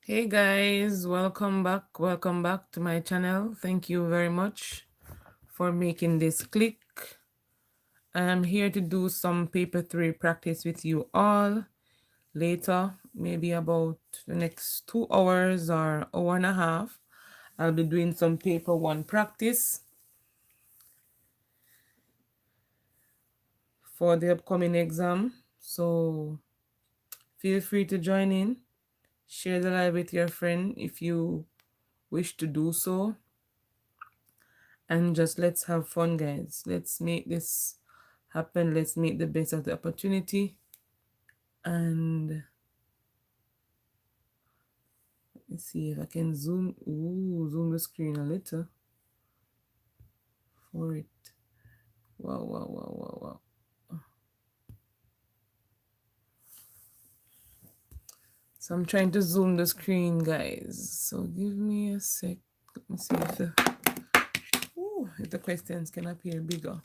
Hey guys, welcome back to my channel. Thank you very much for making this click. I am here to do some paper 3 practice with you all later, maybe about the next 2 hours or hour and a half. I'll be doing some paper 1 practice for the upcoming exam. So feel free to join in. Share the live with your friend if you wish to do so. And just let's have fun, guys. Let's make this happen. Let's make the best of the opportunity. And let's see if I can zoom the screen a little for it. Wow. So I'm trying to zoom the screen, guys. So give me a sec. Let me see if the questions can appear bigger.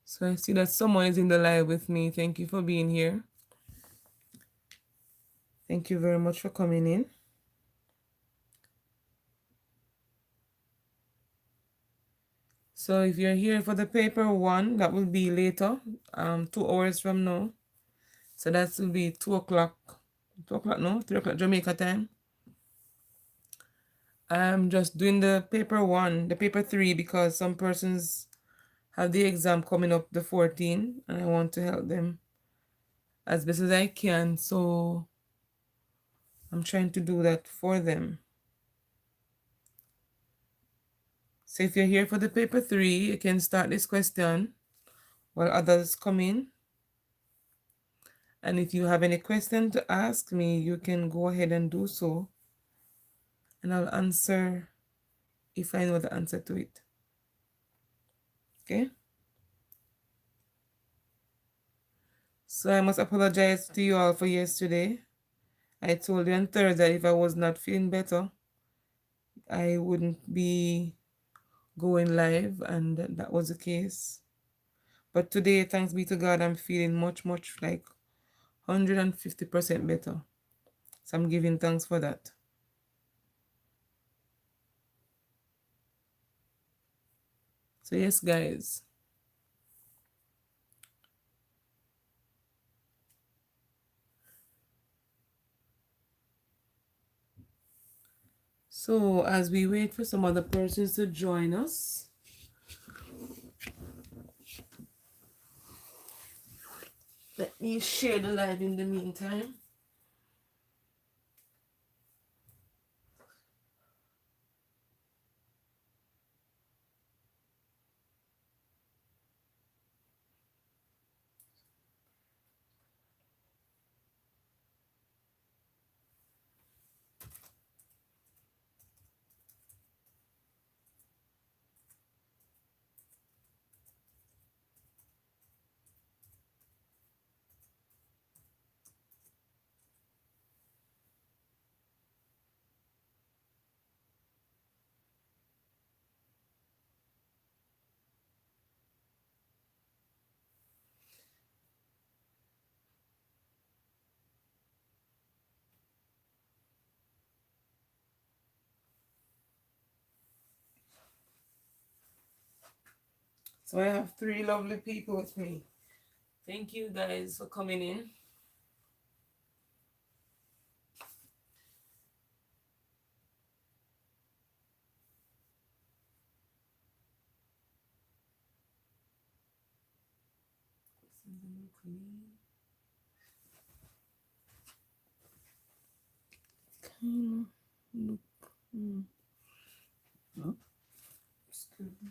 So I see that someone is in the live with me. Thank you for being here. Thank you very much for coming in. So if you're here for the paper 1, that will be later, 2 hours from now. So that will be 2 o'clock. 2 o'clock, no? 3 o'clock Jamaica time. I'm just doing the paper 1, the paper 3, because some persons have the exam coming up the 14th, and I want to help them as best as I can. So I'm trying to do that for them. So if you're here for the paper 3, you can start this question while others come in. And if you have any question to ask me, you can go ahead and do so. And I'll answer if I know the answer to it. Okay? So I must apologize to you all for yesterday. I told you on Thursday if I was not feeling better, I wouldn't be going live, and that was the case. But today, thanks be to God, I'm feeling much like 150% better. So I'm giving thanks for that. So yes, guys. So as we wait for some other persons to join us, let me share the live in the meantime. So I have 3 lovely people with me. Thank you guys for coming in. Excuse me.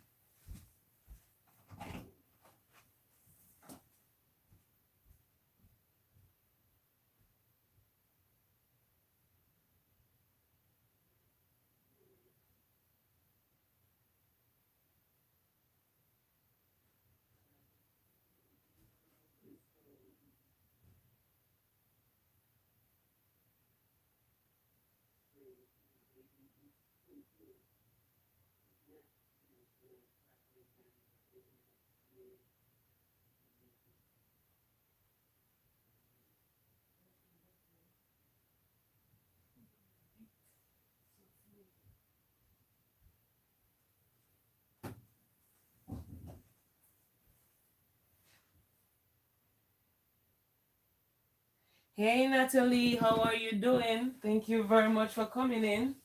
Hey Natalie, how are you doing? Thank you very much for coming in.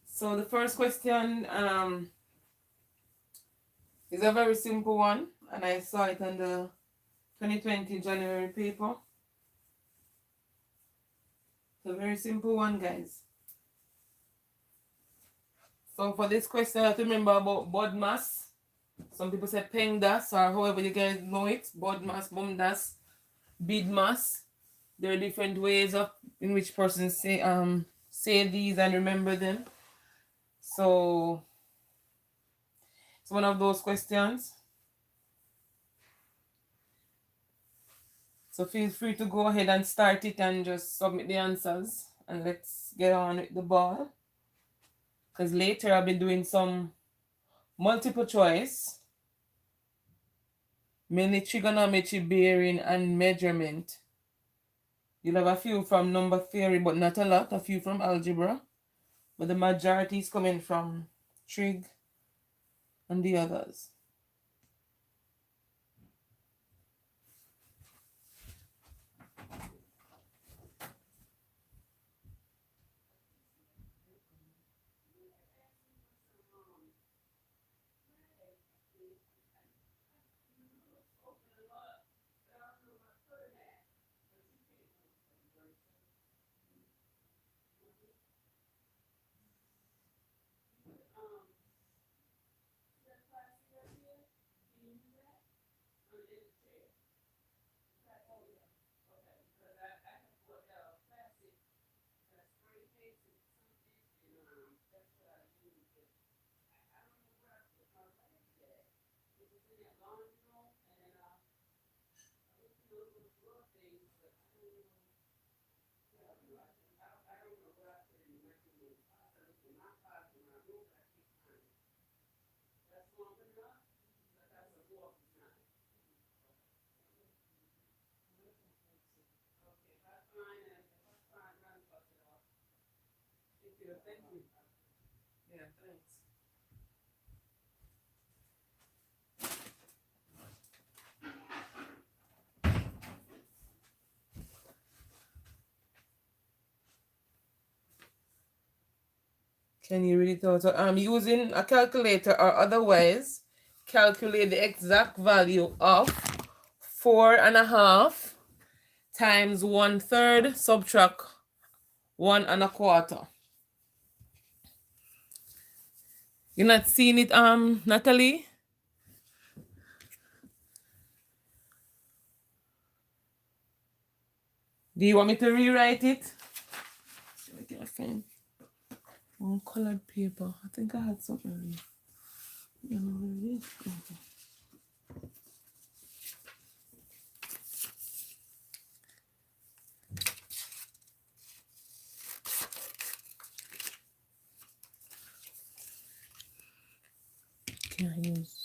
So the first question is a very simple one, and I saw it on the 2020 January paper. It's a very simple one, guys. So for this question, I have to remember about BODMAS. Some people say PEMDAS, or however you guys know it. BODMAS, BOMDAS, BIDMAS. There are different ways of in which persons say these and remember them. So it's one of those questions. So feel free to go ahead and start it and just submit the answers, and let's get on with the ball. Because later I'll be doing some multiple choice, mainly trigonometry, bearing, and measurement. You'll have a few from number theory, but not a lot. A few from algebra, but the majority is coming from trig and the others. Thank you. Yeah, thanks. Can you read it out? Using a calculator or otherwise, calculate the exact value of 4.5 times 1/3, subtract 1.25. You're not seeing it, Natalie? Do you want me to rewrite it? I can't find one colored paper. I think I had something. Can I use?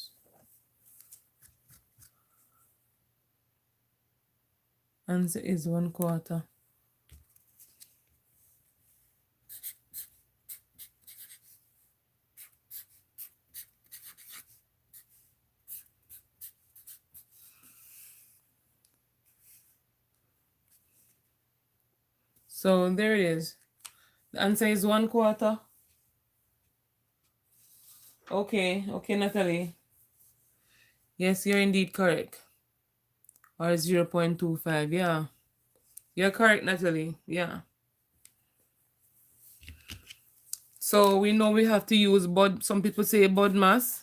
Answer is 1/4. So there it is. The answer is 1/4. Okay, Natalie. Yes, you're indeed correct. Or 0.25, yeah. You're correct, Natalie, yeah. So we know we have to use some people say BODMAS,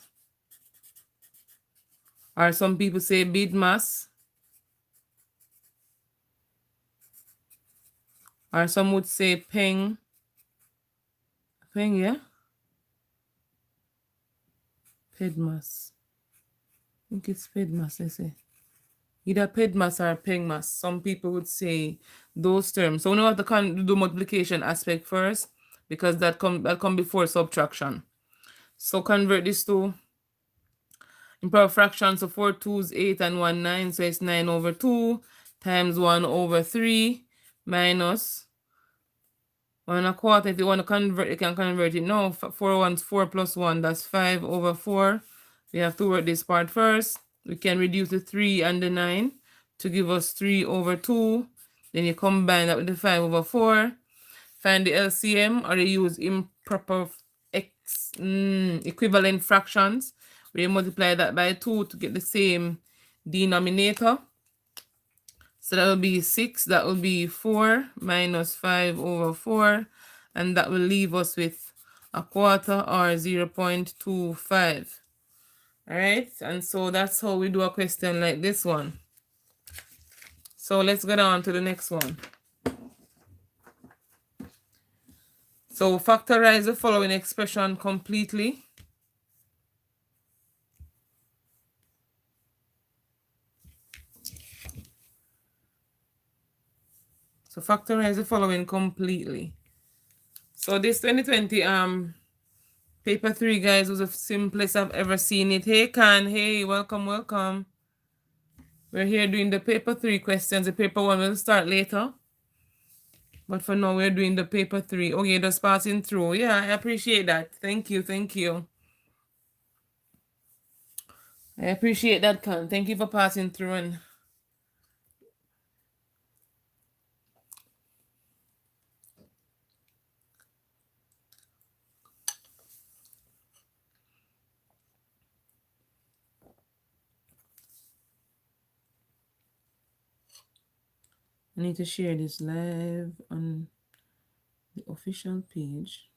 or some people say BIDMAS, or some would say PENG, yeah? PEDMAS. I think it's PEDMAS, they say. Either PEDMAS or PENGMAS. Some people would say those terms. So we know have to do multiplication aspect first, because that come before subtraction. So convert this to improper fractions. So 4 2s 8 and 1 9. So it's 9/2 times 1/3 minus 1/4. If you want to convert, you can convert it now. 4 1's 4 plus 1, that's 5/4. We have to work this part first. We can reduce the 3 and the 9. to give us 3 over 2. Then you combine that with the 5 over 4. Find the LCM, or you use improper equivalent fractions, where you multiply that by 2 to get the same denominator. So that will be 6. That will be 4 minus 5 over 4. And that will leave us with a quarter, or 0.25. All right. And so that's how we do a question like this one. So let's go down to the next one. So factorize the following expression completely. So factorize the following completely. So this 2020 paper 3, guys, was the simplest I've ever seen it. Hey Khan, hey, welcome, welcome. We're here doing the paper 3 questions. The paper 1 will start later. But for now, we're doing the paper 3. Okay, just passing through. Yeah, I appreciate that. Thank you, thank you. I appreciate that, Khan. Thank you for passing through. And I need to share this live on the official page,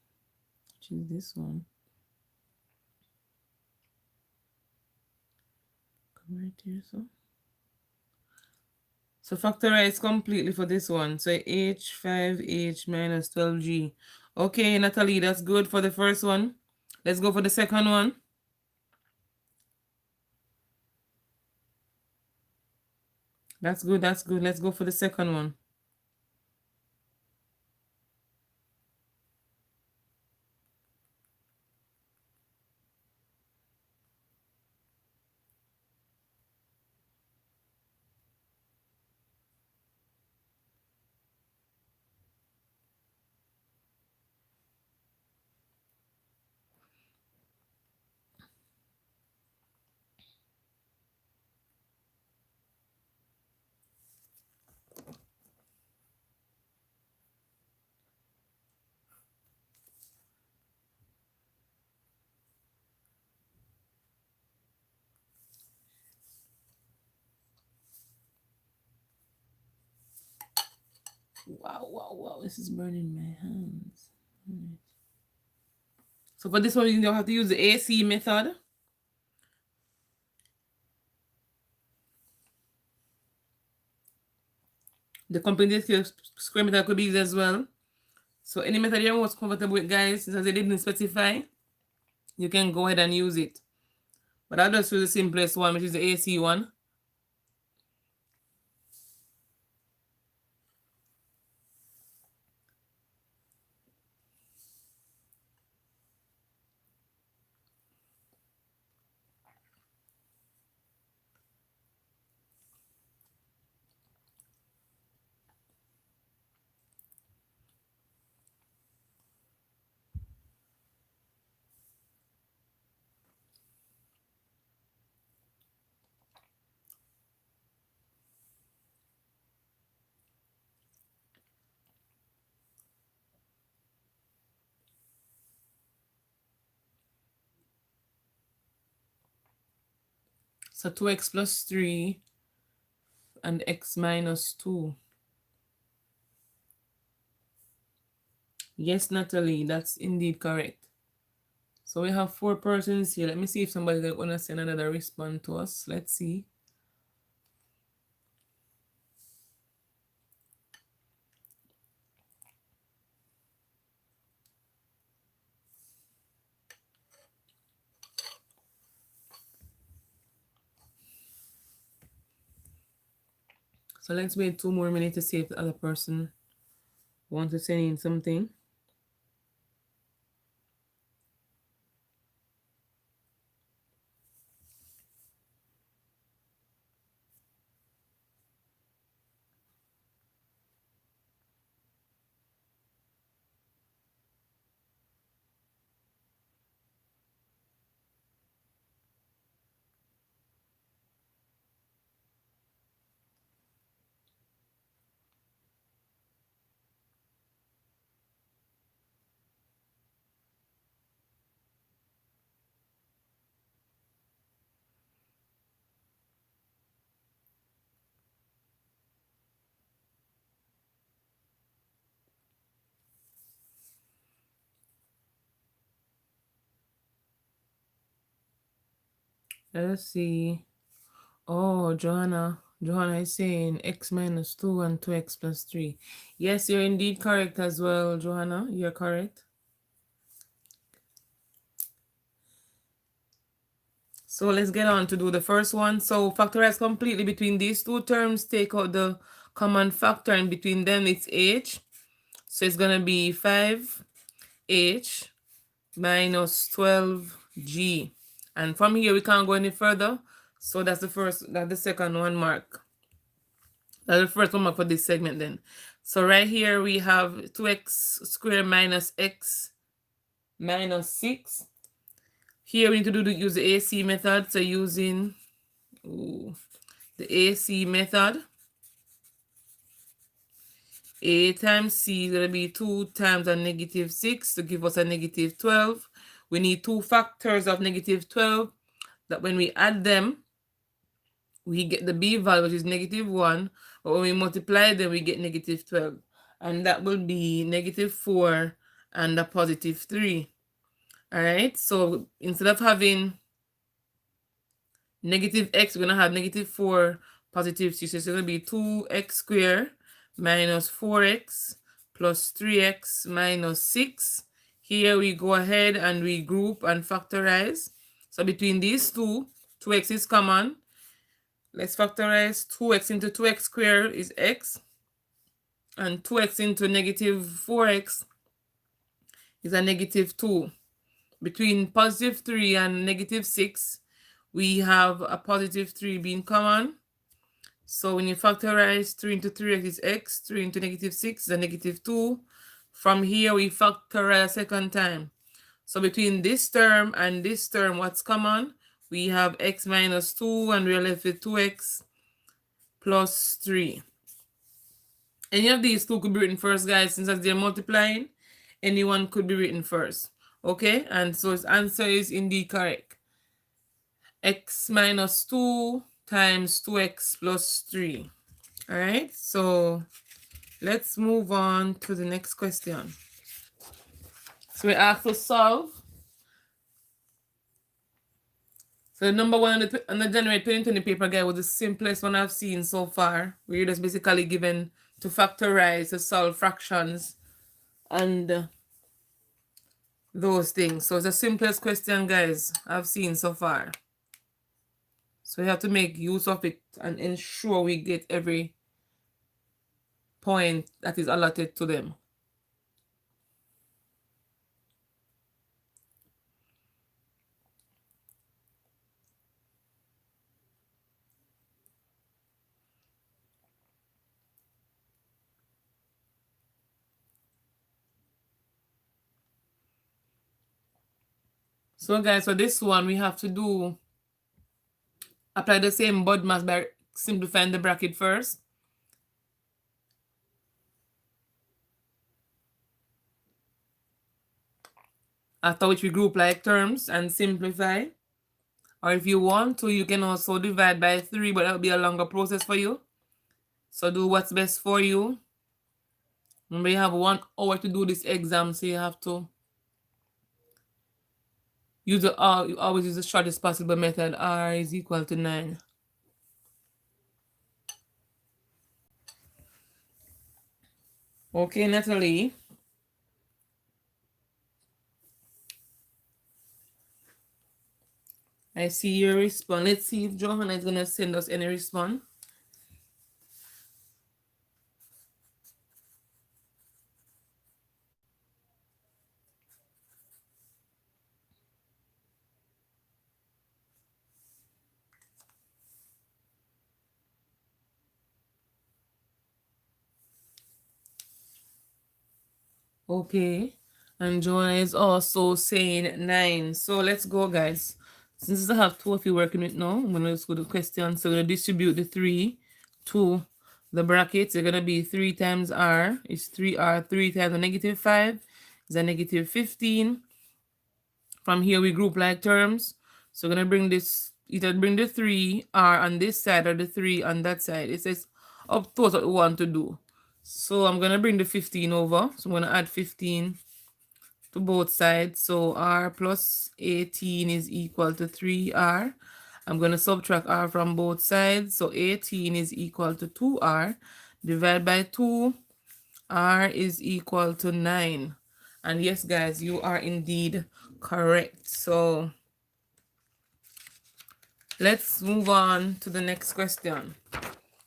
which is this one. Come right here, so. So factorize completely for this one. So H5H minus 12G. Okay, Natalie, that's good for the first one. Let's go for the second one. That's good, that's good. Let's go for the second one. Wow, this is burning my hands. Right. So for this one, you have to use the AC method. The complementary square method could be used as well. So any method you're most comfortable with, guys, since they didn't specify, you can go ahead and use it. But I'll just use the simplest one, which is the AC one. So 2x plus 3 and x minus 2. Yes, Natalie, that's indeed correct. So we have 4 persons here. Let me see if somebody's going to send another response to us. Let's see. So let's wait 2 more minutes to see if the other person wants to send in something. Let's see. Oh, Johanna is saying x minus 2 and 2x plus 3. Yes, you're indeed correct as well, Johanna. You're correct. So let's get on to do the first one. So factorize completely between these two terms. Take out the common factor, and between them it's h. So it's going to be 5h minus 12g. And from here we can't go any further. So that's the second one mark. That's the first one mark for this segment then. So right here we have 2x squared minus x minus 6. Here we need to use the AC method. So using the AC method, a times c is going to be 2 times a negative 6 to give us a negative 12. We need two factors of negative 12 that when we add them, we get the b value, which is negative 1. But when we multiply them, we get negative 12. And that will be negative 4 and a positive 3. All right, so instead of having negative x, we're going to have negative 4, positive 3. So it's going to be 2x squared minus 4x plus 3x minus 6. Here we go ahead and we group and factorize. So between these two, 2x is common. Let's factorize. 2x into 2x squared is x. And 2x into negative 4x is a negative 2. Between positive 3 and negative 6, we have a positive 3 being common. So when you factorize 3 into 3x is x, 3 into negative 6 is a negative 2. From here, we factorize a second time. So between this term and this term, what's common? We have x minus 2, and we're left with 2x plus 3. Any of these two could be written first, guys. Since as they're multiplying, anyone could be written first. Okay? And so its answer is indeed correct. X minus 2 times 2x plus 3. All right? So let's move on to the next question. So we have to solve. So the number one on the January 2020 paper guide was the simplest one I've seen so far. We're just basically given to factorize, to solve fractions, and those things. So it's the simplest question, guys, I've seen so far. So we have to make use of it and ensure we get every point that is allotted to them. So guys, for this one, we have to apply the same BODMAS by simplifying the bracket first. After which we group like terms and simplify. Or if you want to, you can also divide by 3, but that will be a longer process for you. So do what's best for you. Remember, you have 1 hour to do this exam, so you have to use you always use the shortest possible method. R is equal to 9. Okay, Natalie. I see your response. Let's see if Johanna is going to send us any response. Okay. And Joanna is also saying 9. So let's go, guys. Since I have 2 of you working with now, I'm going to go to the question. So we're going to distribute the 3 to the brackets. They're going to be 3 times r is 3r. 3 times a negative 5 is a negative 15. From here, we group like terms. So we're going to bring this, either bring the 3r on this side or the 3 on that side. It says up to what we want to do. So I'm going to bring the 15 over. So I'm going to add 15 to both sides. So r plus 18 is equal to 3r. I'm going to subtract r from both sides. So 18 is equal to 2r. Divide by 2. R is equal to 9. And yes, guys, you are indeed correct. So let's move on to the next question.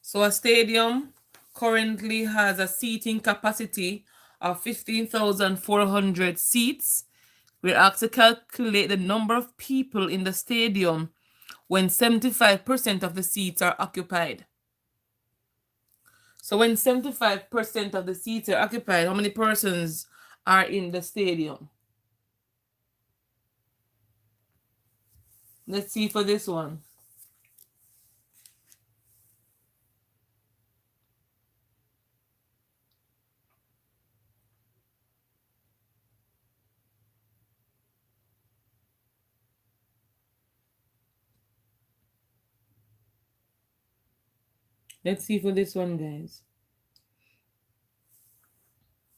So a stadium currently has a seating capacity of 15,400 seats. We're asked to calculate the number of people in the stadium when 75% of the seats are occupied. So when 75% of the seats are occupied, how many persons are in the stadium? Let's see for this one. Let's see for this one, guys.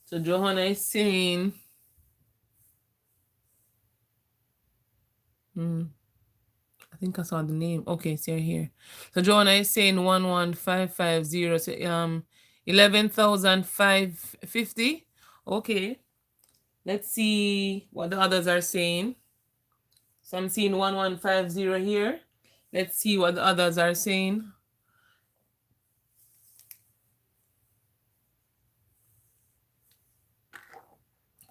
So Johanna is saying, I think I saw the name. Okay, so you're here. So Johanna is saying 11550. So 11,550. Okay. Let's see what the others are saying. So I'm seeing 1150 here. Let's see what the others are saying.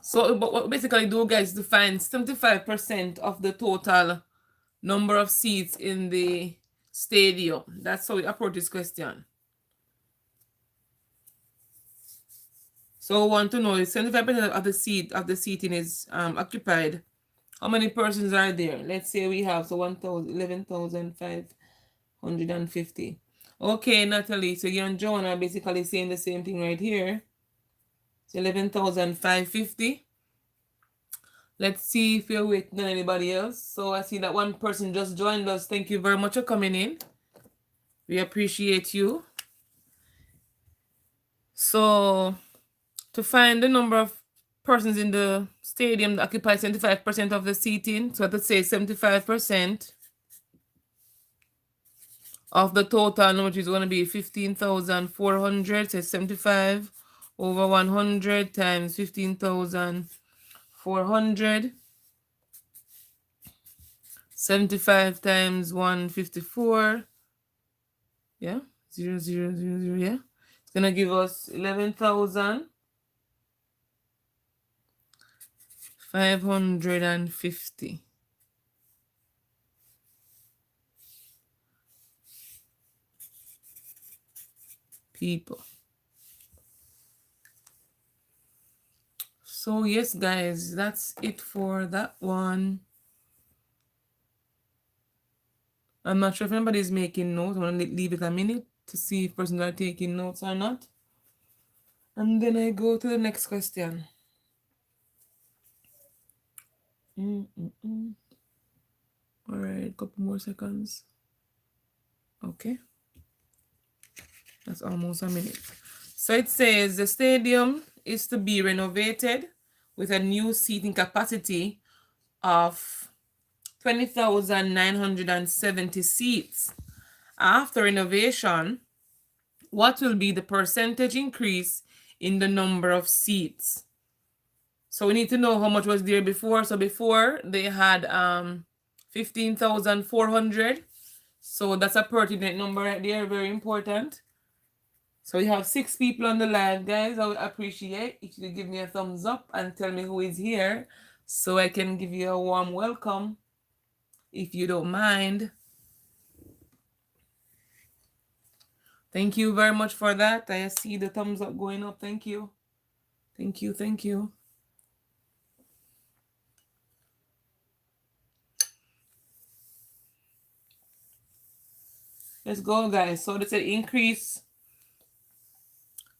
So what we basically do, guys, is to find 75% of the total number of seats in the stadium. That's how we approach this question. So we want to know if 75% of the seating is occupied. How many persons are there? Let's say we have 11,550. Okay, Natalie. So you and Joan are basically saying the same thing right here. It's 11,550. Let's see if we're waiting on anybody else. So I see that one person just joined us. Thank you very much for coming in. We appreciate you. So to find the number of persons in the stadium that occupy 75% of the seating, so I have to say 75% of the total, which is going to be 15,400. So 75 over 100 times 15,400. 75 times 154. Yeah, 0, 0, 0, 0. Yeah, it's going to give us 11,550. People. So yes, guys, that's it for that one. I'm not sure if anybody's making notes. I'm going to leave it a minute to see if persons are taking notes or not. And then I go to the next question. All right, couple more seconds. Okay. That's almost a minute. So it says the stadium is to be renovated with a new seating capacity of 20,970 seats. After renovation, what will be the percentage increase in the number of seats? So we need to know how much was there before. So before they had 15,400. So that's a pertinent number right there, very important. So we have 6 people on the live, guys. I would appreciate if you give me a thumbs up and tell me who is here so I can give you a warm welcome, if you don't mind. Thank you very much for that. I see the thumbs up going up. Thank you. Thank you. Thank you. Let's go, guys. So that's an increase.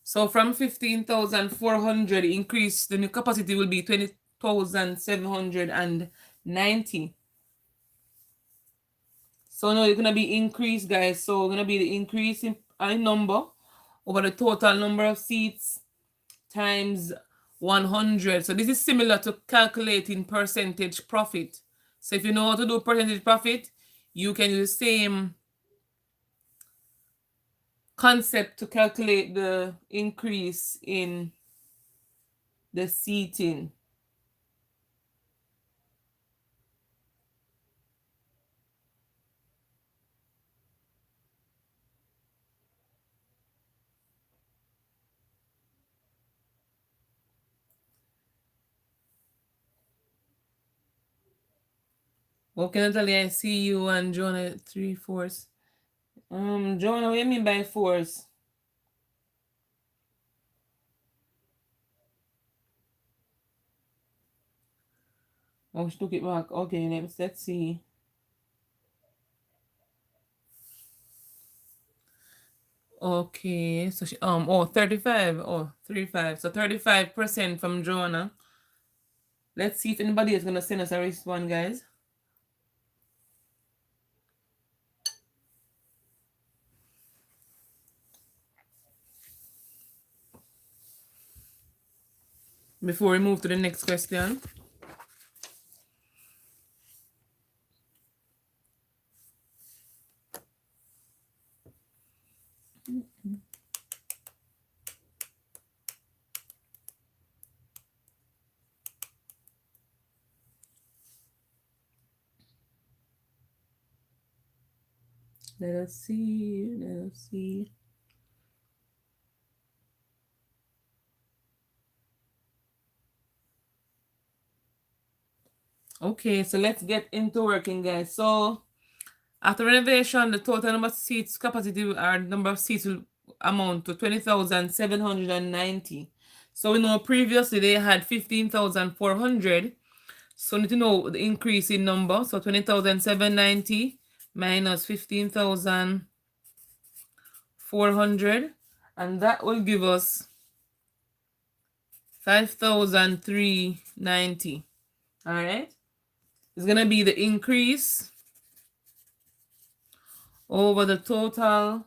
So from 15,400 increase, the new capacity will be 20,790. So now it's going to be increased, guys. So going to be the increase in number over the total number of seats times 100. So this is similar to calculating percentage profit. So if you know how to do percentage profit, you can use the same concept to calculate the increase in the seating. Okay, Natalie, I see you and Jonah 3/4. Jonah, what do you mean by fours? Oh, she took it back. Okay, let's see. Okay, so she 35. Oh, 35. So 35% from Jonah. Let's see if anybody is gonna send us a response, guys. Before we move to the next question. Let us see. Okay, so let's get into working, guys. So after renovation, the total number of seats capacity or number of seats will amount to 20,790. So we know previously they had 15,400. So we need to know the increase in number. So 20,790 minus 15,400. And that will give us 5,390. All right. It's going to be the increase over the total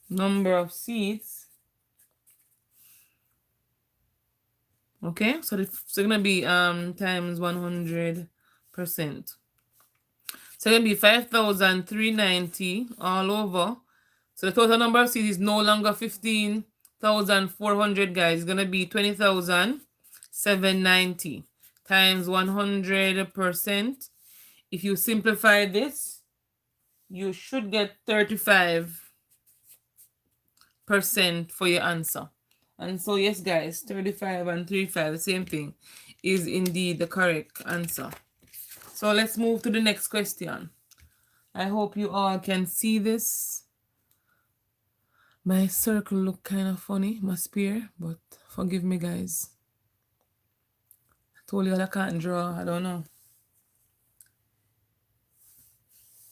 number of seats. Okay, so it's gonna be times 100%. So it's gonna be 5,390 all over. So the total number of seats is no longer 15,400, guys. It's gonna be 20,790 times 100%. If you simplify this, you should get 35% for your answer. And so, yes, guys, 35 and 35, the same thing, is indeed the correct answer. So let's move to the next question. I hope you all can see this. My circle look kind of funny, my spear, but forgive me, guys. I told you I can't draw, I don't know.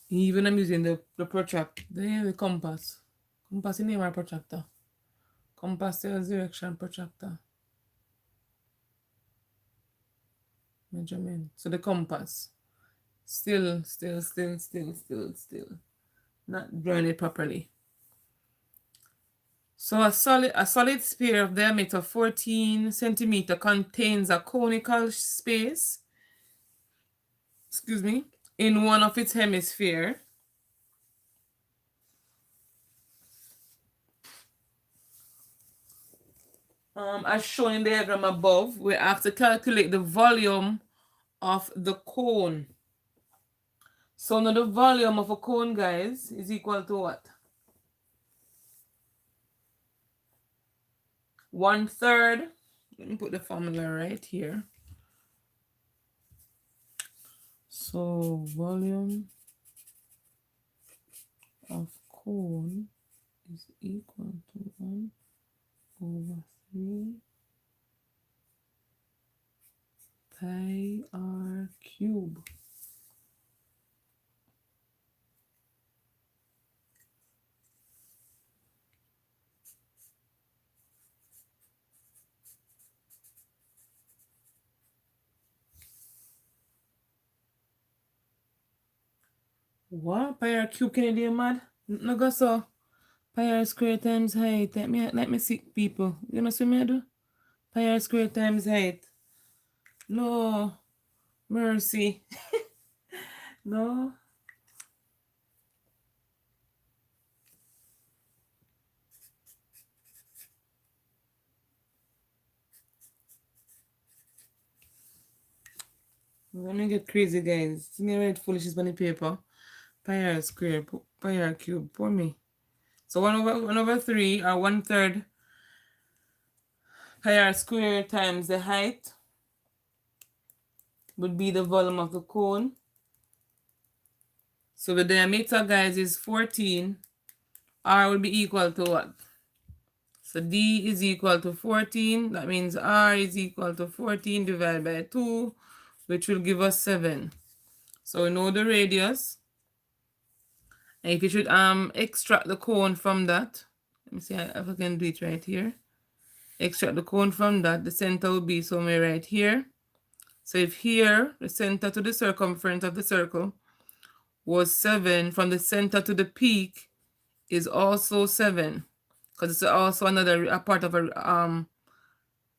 Even I'm using the protractor, the compass. Compass in name or protractor? Compass tells direction, protractor. Measurement. So the compass. Still. Not drawing it properly. So a solid sphere of diameter 14 centimeter contains a conical space, in one of its hemisphere. As shown in the diagram above, we have to calculate the volume of the cone. So now the volume of a cone, guys, is equal to what? 1/3. Let me put the formula right here. So volume of cone is equal to 1/3 pi r cube. What? Pi r cube, Kennedy, you mad? No go so. Pi r square times height. Let me see, people. You know what I do? Pi r square times height. No. Mercy. No. Let me get crazy, guys. See me write foolishness on the paper. Pi r square, pi r cube, pour me. So 1/3 or 1/3 pi r square times the height would be the volume of the cone. So the diameter, guys, is 14. R will be equal to what? So D is equal to 14. That means R is equal to 14 divided by 2, which will give us 7. So we know the radius. And if you should extract the cone from that, let me see if I can do it right here. Extract the cone from that, the center will be somewhere right here. So if here, the center to the circumference of the circle was 7, from the center to the peak is also 7. Because it's also a part of a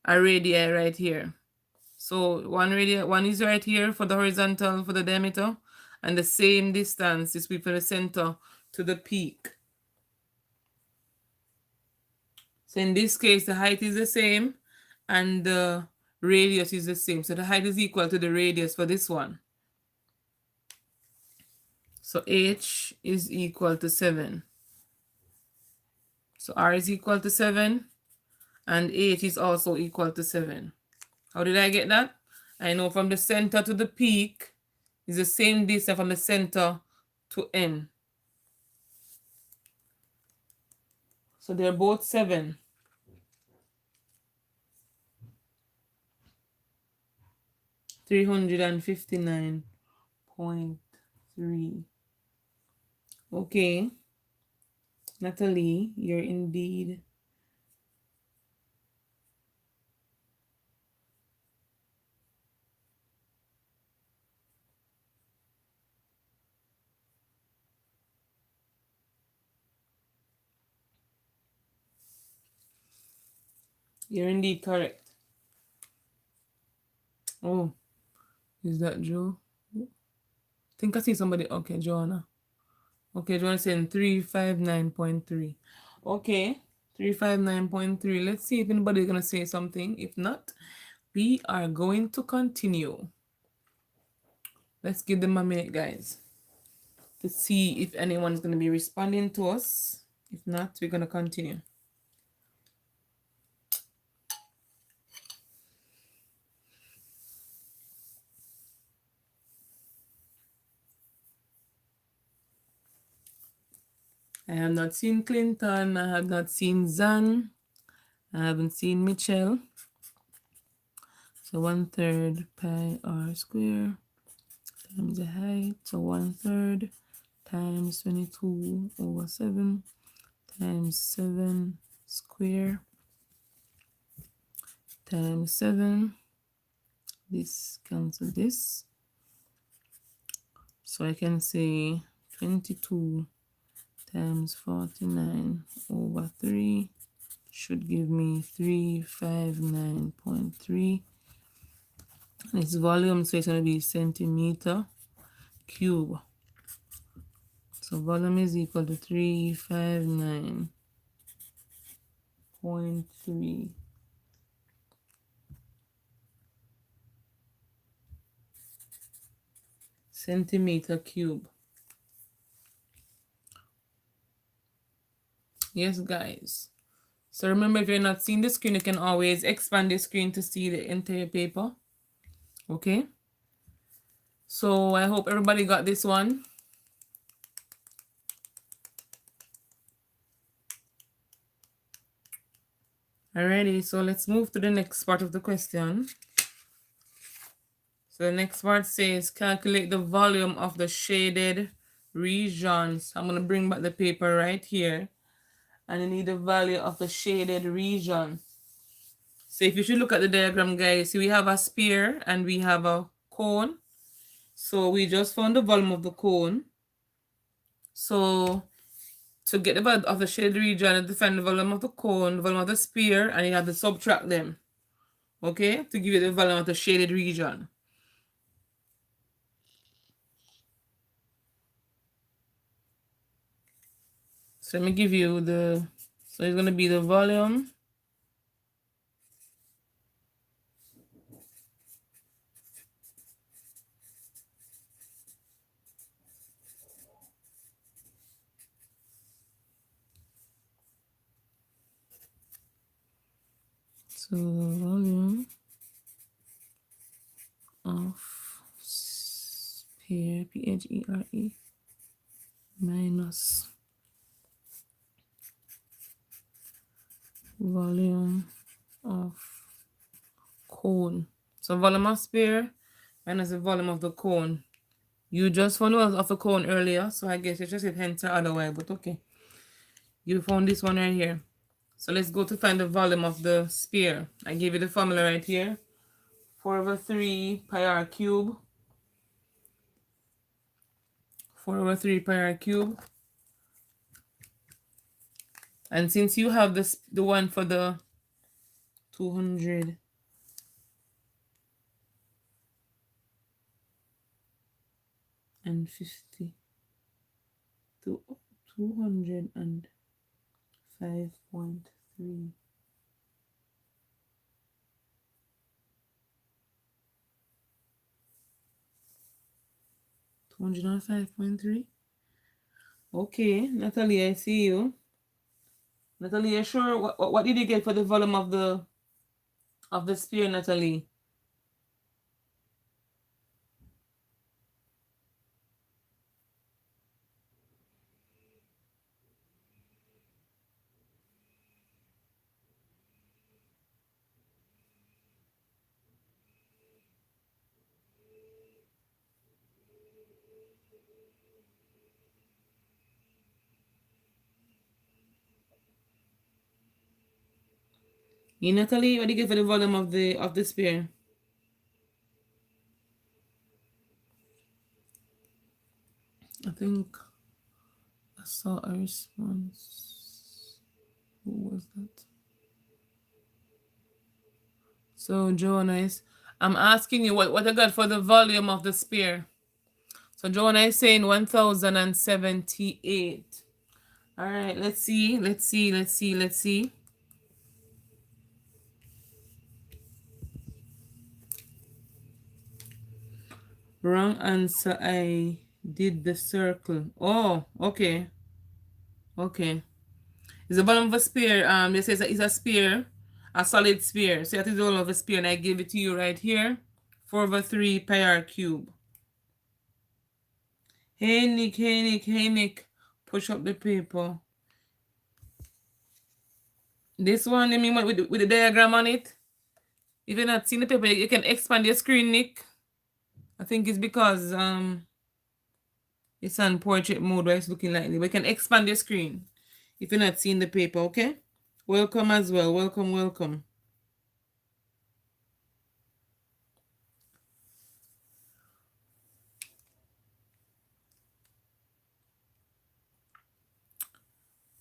radii right here. So one is right here for the horizontal, for the diameter, and the same distance is from the center to the peak. So in this case, the height is the same and the radius is the same. So the height is equal to the radius for this one. So H is equal to 7. So R is equal to 7 and H is also equal to 7. How did I get that? I know from the center to the peak is the same distance from the center to N. So they're both 7. $359.3. Okay. Natalie, you're indeed correct. Oh, is that Joe? I think I see somebody. Okay, Joanna. Okay, Joanna saying 359.3. Okay, 359.3. Let's see if anybody's going to say something. If not, we are going to continue. Let's give them a minute, guys, to see if anyone's going to be responding to us. If not, we're going to continue. I have not seen Clinton. I have not seen Zan. I haven't seen Michelle. So 1/3 pi r square times the height. So 1/3 times 22/7 times 7 square times 7. This cancels this. So I can say 22 times 49/3 should give me 359.3. And its volume, so it's going to be centimeter cube. So volume is equal to 359.3 centimeter cube. Yes, guys. So remember, if you're not seeing the screen, you can always expand the screen to see the entire paper. Okay. So I hope everybody got this one. Alrighty, so let's move to the next part of the question. So the next part says calculate the volume of the shaded regions. I'm going to bring back the paper right here. And you need the value of the shaded region. So if you should look at the diagram, guys, see we have a sphere and we have a cone. So we just found the volume of the cone. So to get the value of the shaded region, you find the volume of the cone, the volume of the sphere, and you have to subtract them. Okay? To give you the volume of the shaded region. So let me give you the, so it's going to be the volume so the volume of sphere, P-H-E-R-E, minus volume of cone. So volume of sphere minus the volume of the cone. You just found one of the cone earlier, so I guess you just hit enter otherwise, but okay. You found this one right here. So let's go to find the volume of the sphere. I gave you the formula right here. 4/3 pi r cube. 4/3 pi r cube. And since you have this, the one for the 250, 205.3. 205.3. Okay, Natalie, I see you. Natalie, you sure? What did you get for the volume of the sphere, Natalie? Natalie, what do you get for the volume of the sphere? I think I saw a response. Who was that? So Joanna I'm asking you what I got for the volume of the sphere. So Joanna is saying 1078. All right, let's see. Wrong answer. I did the circle. Oh, okay. Okay. It's the volume of a sphere. They say it's a sphere, a solid sphere. So that is the volume of a sphere, and I gave it to you right here. 4/3 pi r cube. Hey Nick. Push up the paper. This one, I mean, with the diagram on it. If you're not seeing the paper, you can expand your screen, Nick. I think it's because it's on portrait mode where it's looking like this. We can expand your screen if you're not seeing the paper, okay? Welcome as well. Welcome.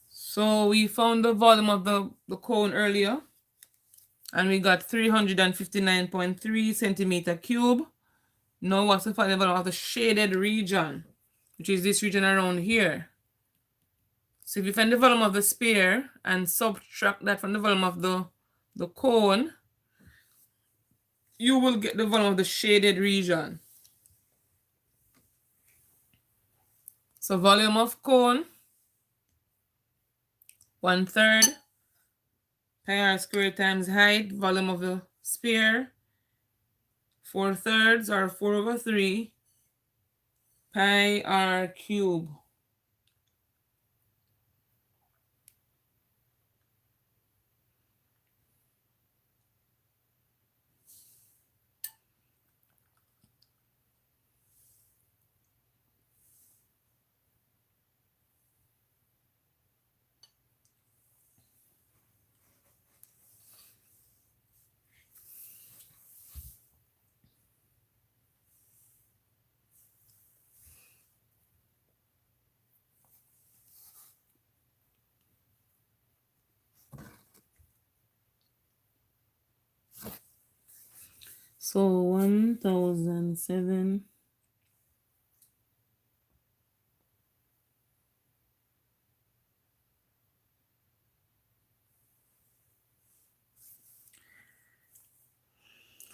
So we found the volume of the cone earlier, and we got 359.3 centimeter cube. Now what's the volume of the shaded region, which is this region around here? So if you find the volume of the sphere and subtract that from the volume of the cone, you will get the volume of the shaded region. So volume of cone, 1/3 pi r squared times height. Volume of the sphere, 4/3 or 4/3 pi r cube. So 1007.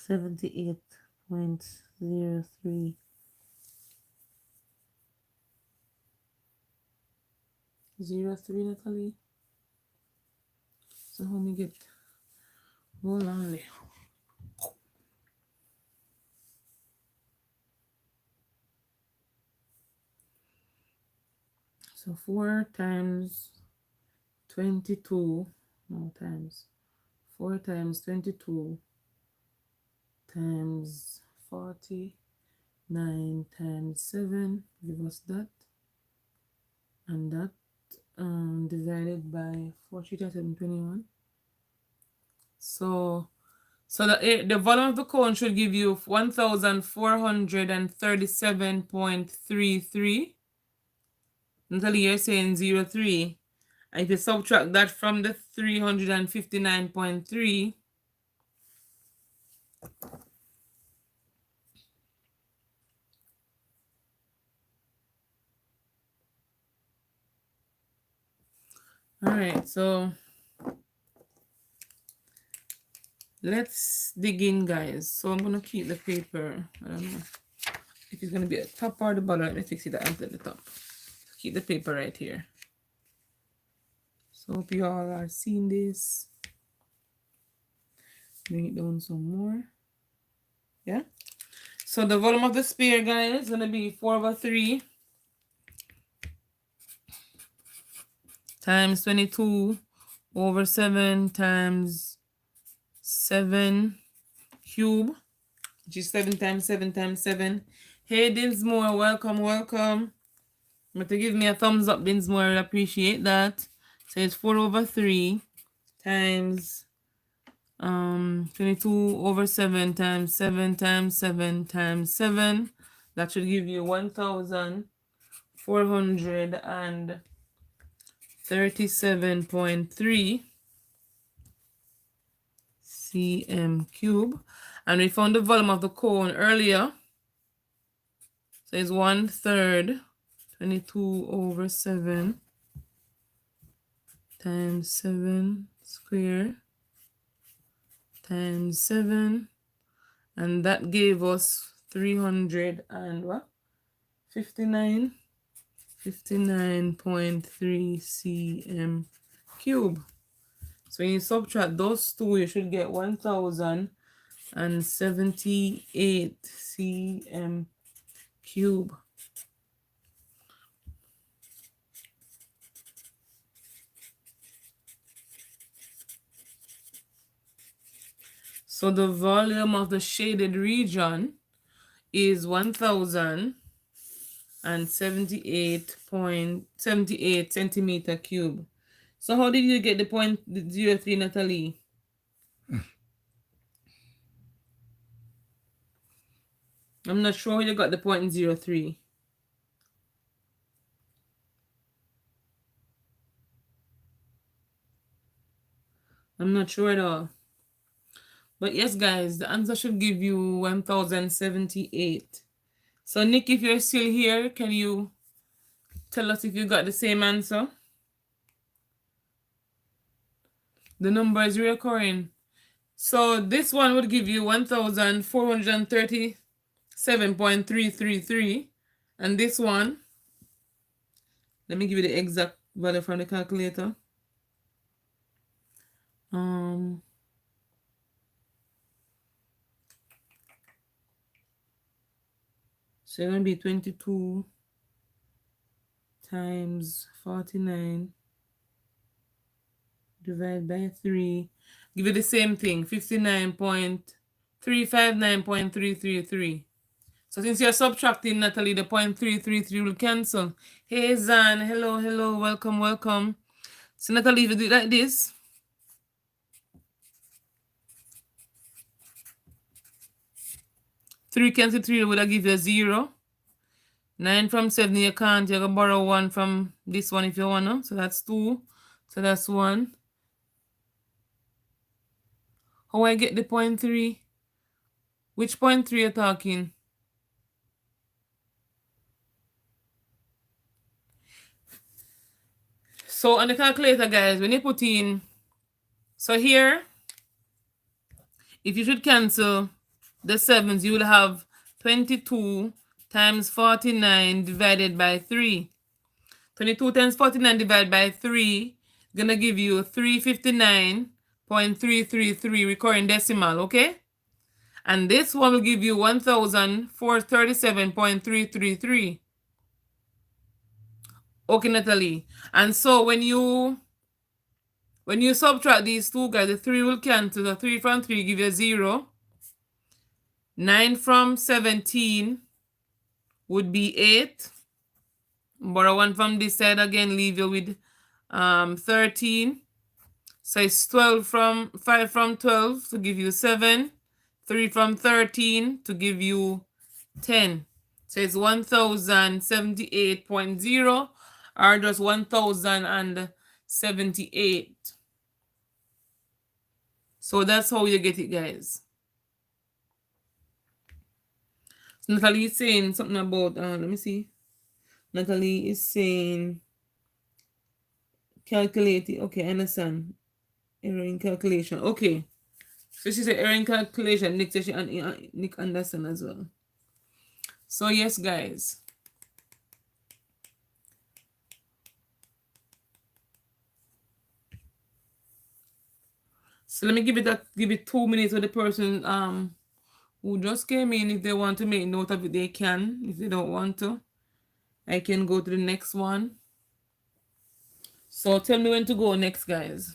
78.03. 03, Natalie. So how me get? Hold on. So 4 times 22, no times 4 times 22 times 49 times 7 give us that, and that divided by 4,721. So the volume of the cone should give you 1,437.33. Natalie, you're saying 03. And if you subtract that from the 359.3, all right, so let's dig in, guys. So I'm gonna keep the paper. I don't know if it's gonna be at the top or the bottom. Let me fix it at the top. Keep the paper right here. So hope you all are seeing this. Bring it down some more. Yeah. So the volume of the sphere, guys, is gonna be 4/3 times 22/7 times 7 cube, which is 7 times 7 times 7. Hey, Dinsmore, welcome, welcome. But to give me a thumbs up, Dinsmore, I appreciate that. So it's 4/3 times 22/7 times 7 times 7 times 7. That should give you 1,437.3 cm cube. And we found the volume of the cone earlier. So it's 1/3 22/7 times 7 square times 7, and that gave us 300 and what? 59.3 cm cube. So when you subtract those two, you should get 1,078 cm cube. So the volume of the shaded region is 1,078.78 centimeter cube. So how did you get the 0.03, Natalie? I'm not sure you got the 0.03. I'm not sure at all. But yes, guys, the answer should give you 1,078. So Nick, if you're still here, can you tell us if you got the same answer? The number is recurring. So this one would give you 1,437.333. And this one, let me give you the exact value from the calculator. So it's going to be 22 times 49 divided by 3. Give you the same thing, 59.359.333. So since you're subtracting, Natalie, the 0.333 will cancel. Hey, Zan, hello, hello, welcome, welcome. So Natalie, if you do it like this, 3 cancel 3 would have give you a 0. 9 from 7, you can't. You're going to borrow 1 from this one if you want to. So that's 2. So that's 1. How I get the 0.3? Which 0.3 you're talking? So on the calculator, guys, when you put in, so here, if you should cancel the sevens, you will have 22 times 49 divided by 3. 22 times 49 divided by 3 gonna give you 359.333 recurring decimal, okay? And this one will give you 1,437.333. Okay, Natalie. And so when you subtract these two guys, the 3 will cancel. The 3 from 3 give you 0. 9 from 17 would be 8. Borrow 1 from this side again, leave you with 13. So it's 12 from 5 from 12 to give you 7. 3 from 13 to give you 10. So it's 1078.0 or just 1078. So that's how you get it, guys. So Natalie is saying something about, let me see. Natalie is saying calculate it. Okay, I understand. Error in calculation. Okay. So she said error in calculation. Nick said Nick understand as well. So yes, guys. So let me give it 2 minutes for the person who just came in. If they want to make note of it, they can. If they don't want to, I can go to the next one. So tell me when to go next, guys.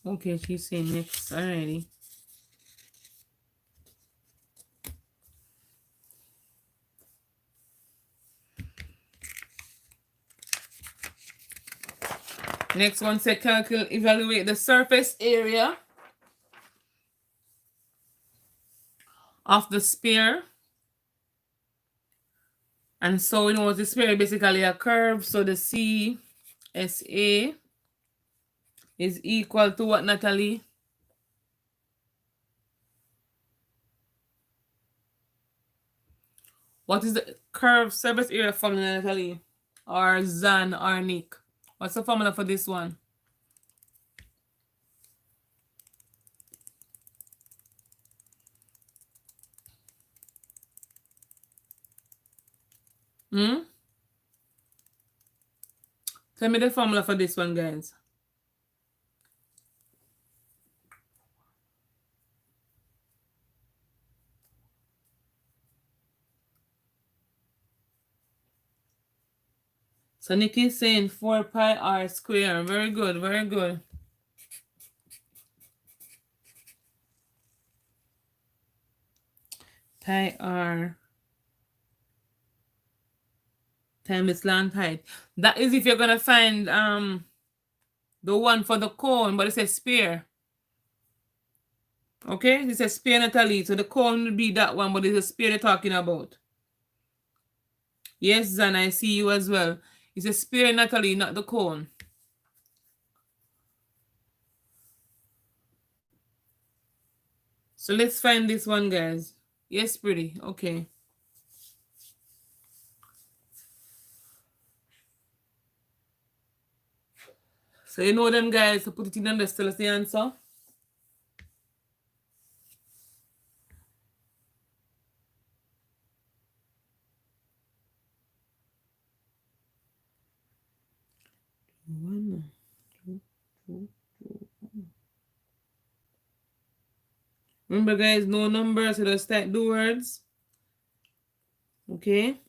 Okay, she's saying next already. Next one said evaluate the surface area of the sphere. And so we know the sphere basically a curve. So the CSA is equal to what, Natalie? What is the curve surface area formula, Natalie? Or Zan or Nick? What's the formula for this one? Tell me the formula for this one, guys. So Nick is saying 4 pi r square. Very good, very good. Pi r times its length height. That is if you're gonna find the one for the cone, but it says sphere. Okay, it says sphere, Natalie. So the cone would be that one, but it's a sphere they're talking about. Yes, Zan, I see you as well. It's a sphere, Natalie, not the cone. So let's find this one, guys. Yes, pretty. Okay. So you know them, guys. So put it in and just tell us the answer. Remember, guys, no numbers, so just type the words. Okay.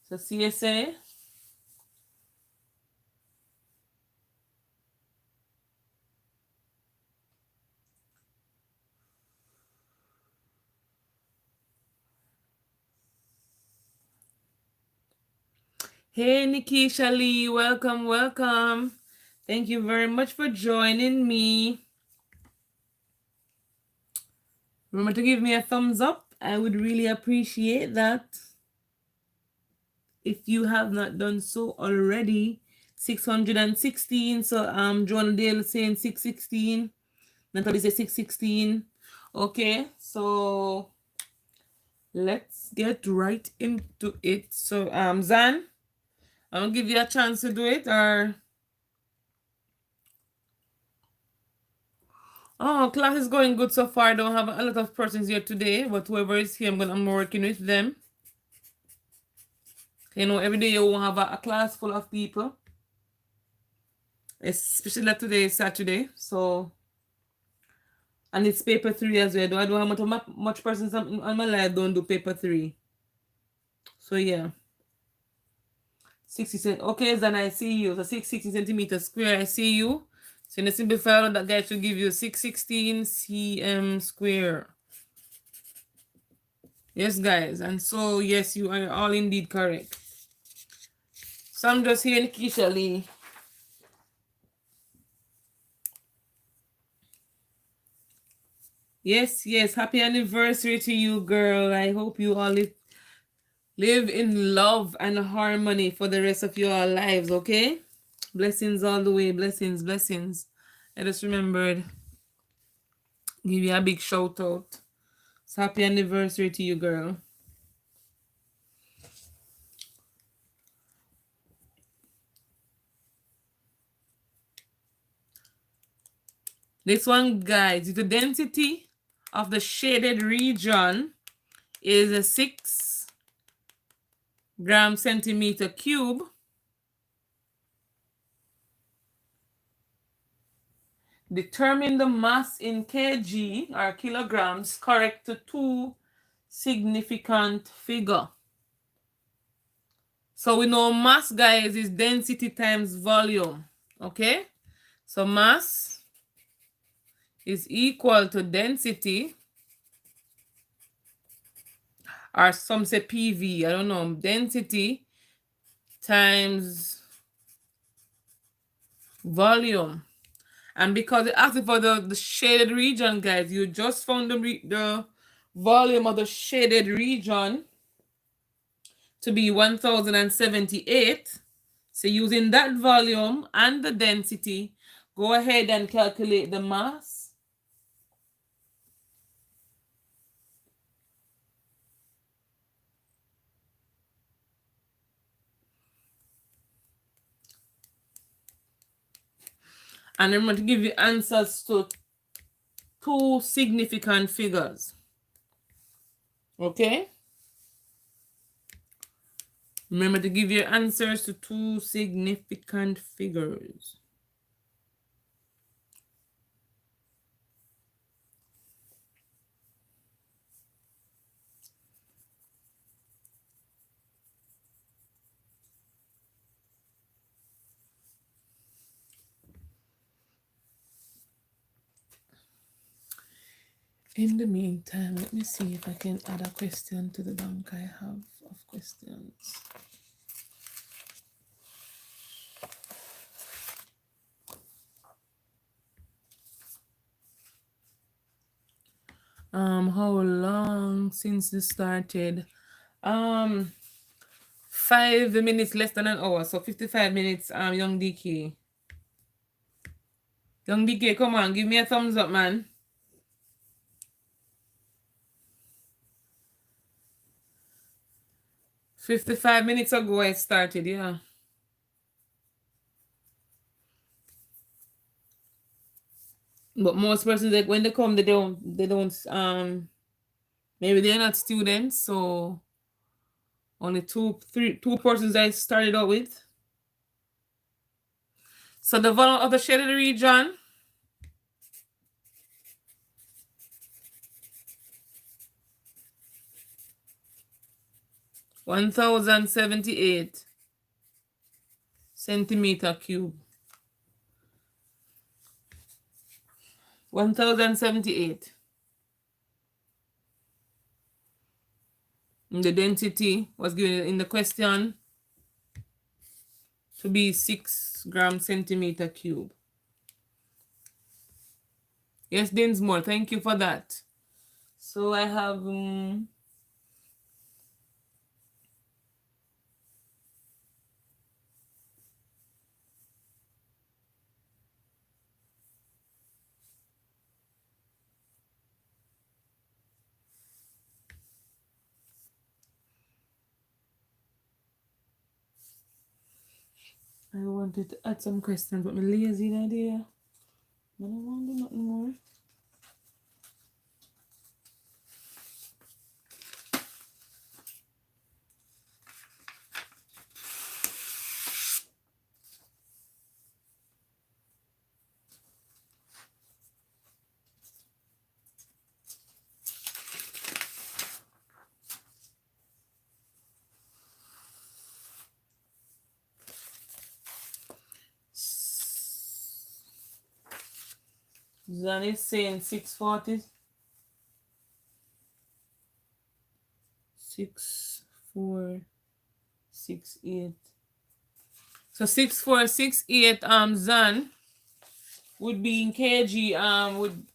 So CSA. Hey, Nikisha Lee, welcome, welcome. Thank you very much for joining me. Remember to give me a thumbs up. I would really appreciate that. If you have not done so already. 616. So Joanna Dale saying 616. Natalie says 616. Okay, so let's get right into it. So Zan, I'll give you a chance to do it, or oh, class is going good so far. I don't have a lot of persons here today, but whoever is here, I'm working with them. You know, every day you won't have a class full of people, especially like today is Saturday. So, and it's paper 3 as well. I don't have much persons on my life don't do paper 3. So yeah. 60 cent. Okay, then I see you. So 660 centimeters square. I see you. So in the simplifier, that guy should give you 616 cm square. Yes, guys. And so, yes, you are all indeed correct. So I'm just here, Nikisha Lee. Yes, yes. Happy anniversary to you, girl. I hope you all live in love and harmony for the rest of your lives, okay? Blessings all the way. Blessings, blessings. I just remembered. Give you a big shout out. So happy anniversary to you, girl. This one, guys, the density of the shaded region is a 6 gram centimeter cube. Determine the mass in kg or kilograms correct to 2 significant figure. So we know mass, guys, is density times volume. Okay? So mass is equal to density, or some say PV, I don't know, density times volume. And because it asks for the shaded region, guys, you just found the volume of the shaded region to be 1078. So using that volume and the density, go ahead and calculate the mass. And I'm going to give you answers to 2 significant figures. Okay? Remember to give your answers to 2 significant figures. In the meantime, let me see if I can add a question to the bank I have of questions. How long since this started? 5 minutes, less than an hour, so 55 minutes. Young DK. Young DK, come on, give me a thumbs up, man. 55 minutes ago I started, yeah. But most persons, like when they come, they don't maybe they're not students, so only two persons I started out with. So the volume of the shaded region (1078 centimeter cube). 1078. And the density was given in the question. to be 6 gram centimeter cube. Yes, Dinsmore, thank you for that. So I have I wanted to add some questions, but I'm lazy idea. I don't want to do nothing more. Zan is saying 640. 6468. So 6468 Zan would be in kg would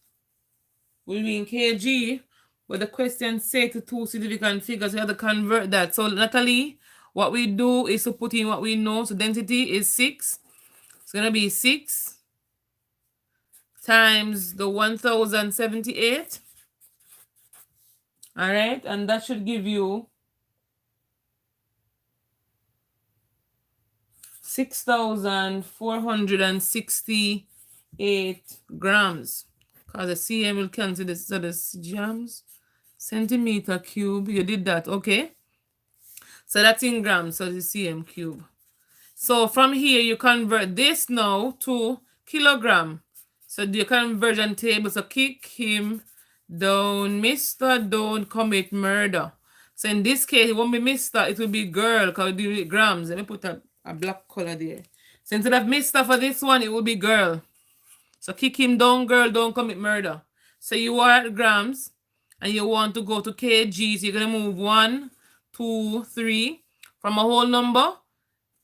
be in kg, but the question say to two significant figures, we have to convert that. So Natalie, what we do is to put in what we know. So density is 6. It's gonna be 6 times the 1078. All right, and that should give you 6,468 grams. Because the cm will cancel this, so the grams, centimeter cube. You did that, okay? So that's in grams, so the cm cube. So from here, you convert this now to kilogram. So the conversion table, so kick him down, Mr. Don't commit murder. So in this case, it won't be Mr., it will be girl, because we do it grams. Let me put a black color there. So instead of Mr. for this one, it will be girl. So kick him down, girl, don't commit murder. So you are at grams, and you want to go to kg, so you're going to move 1, 2, 3. From a whole number,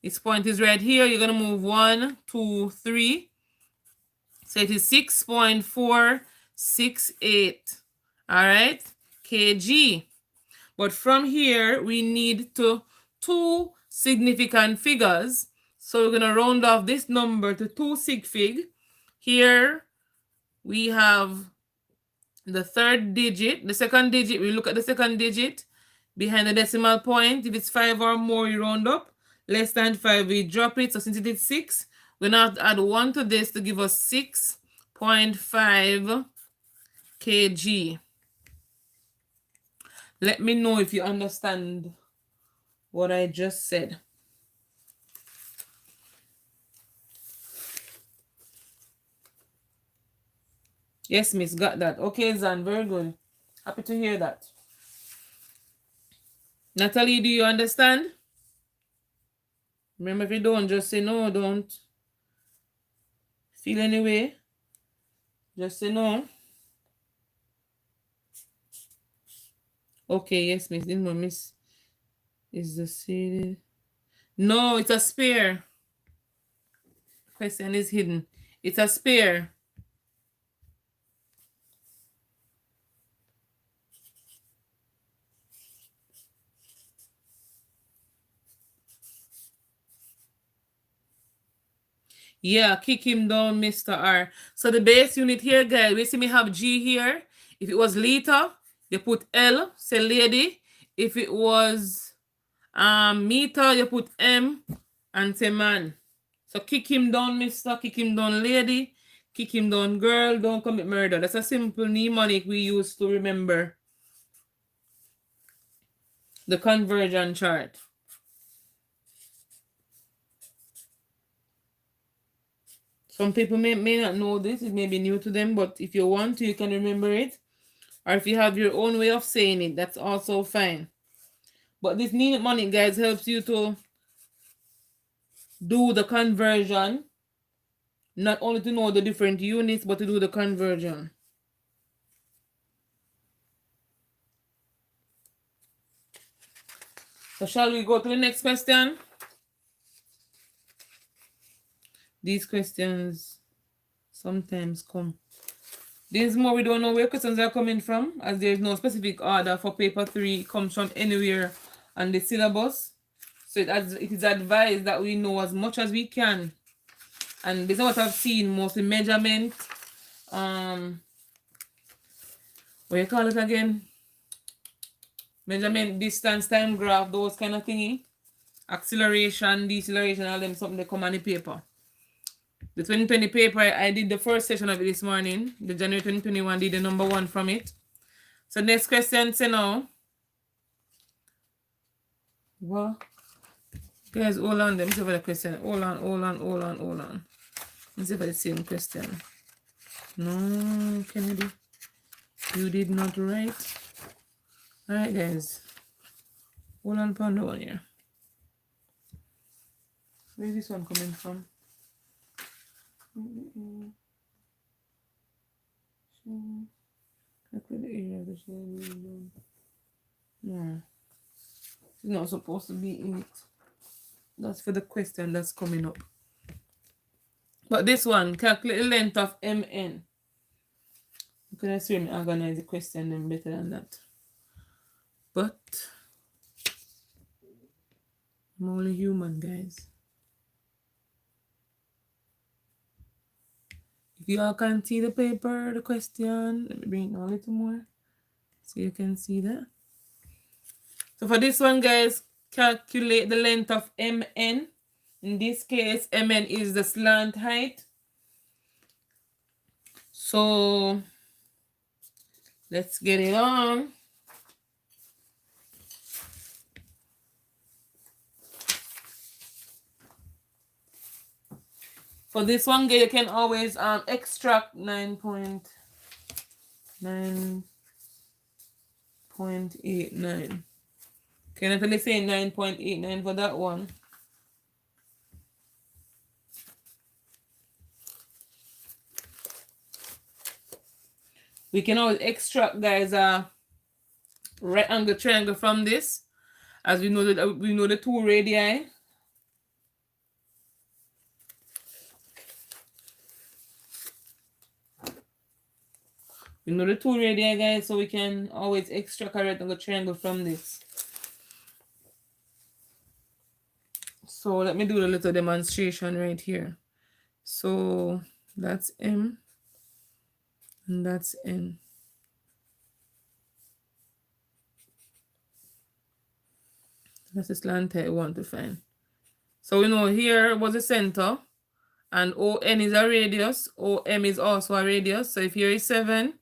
its point is right here. You're going to move 1, 2, 3. So it is 6.468. All right, kg. But from here, we need two significant figures. So we're going to round off this number to 2 sig fig. Here we have the third digit. The second digit, we look at the second digit behind the decimal point. If it's 5 or more, you round up. Less than 5, we drop it. So since it is 6, we're going to add 1 to this to give us 6.5 kg. Let me know if you understand what I just said. Yes, miss, got that. Okay, Zan, very good. Happy to hear that. Natalie, do you understand? Remember, if you don't, just say no, don't feel any way. Just say no. Okay, yes, miss. This one, miss, is the seated. No, it's a spare. Question is hidden. It's a spare. Yeah, kick him down, Mr. R. So the base unit here, guys, we see me have G here. If it was liter, you put L, say lady. If it was meter, you put M and say man. So kick him down, Mr. Kick him down, lady. Kick him down, girl. Don't commit murder. That's a simple mnemonic we use to remember the conversion chart. Some people may not know this. It may be new to them, but if you want to, you can remember it. Or if you have your own way of saying it, that's also fine. But this mnemonic, guys, helps you to do the conversion. Not only to know the different units, but to do the conversion. So shall we go to the next question? these questions sometimes come. There's more, we don't know where questions are coming from, as there's no specific order for paper 3. It comes from anywhere on the syllabus. So it is advised that we know as much as we can. And this is what I've seen, mostly measurement, what you call it again? Measurement, distance, time graph, those kind of thingy. Acceleration, deceleration, all them something they come on the paper. The 2020 paper, I did the first session of it this morning. The January 2021 did the number 1 from it. So next question, say now. What? Guys, hold on. Let me see for the question. Hold on. Let's see for the same question. No, Kennedy. You did not write. Alright, guys. Hold on for the one here. Where is this one coming from? Calculate the area of the shell. No. It's not supposed to be in it. That's for the question that's coming up. But this one, calculate the length of MN. You can assume I organize the question then better than that. But I'm only human, guys. If you all can see the paper, the question, let me bring it a little more so you can see that. So for this one, guys, calculate the length of MN. In this case, MN is the slant height. So let's get it on. For this one, you can always extract 9.89. Can I tell you say 9.89 for that one? We can always extract, guys, a right angle triangle from this, as we know that we know the 2 radii. We know the 2 radii, guys, so we can always extract a right angle triangle from this. So let me do a little demonstration right here. So that's M and that's N. That's the slant height I want to find. So we know here was the center, and ON is a radius, OM is also a radius. So if here is 7,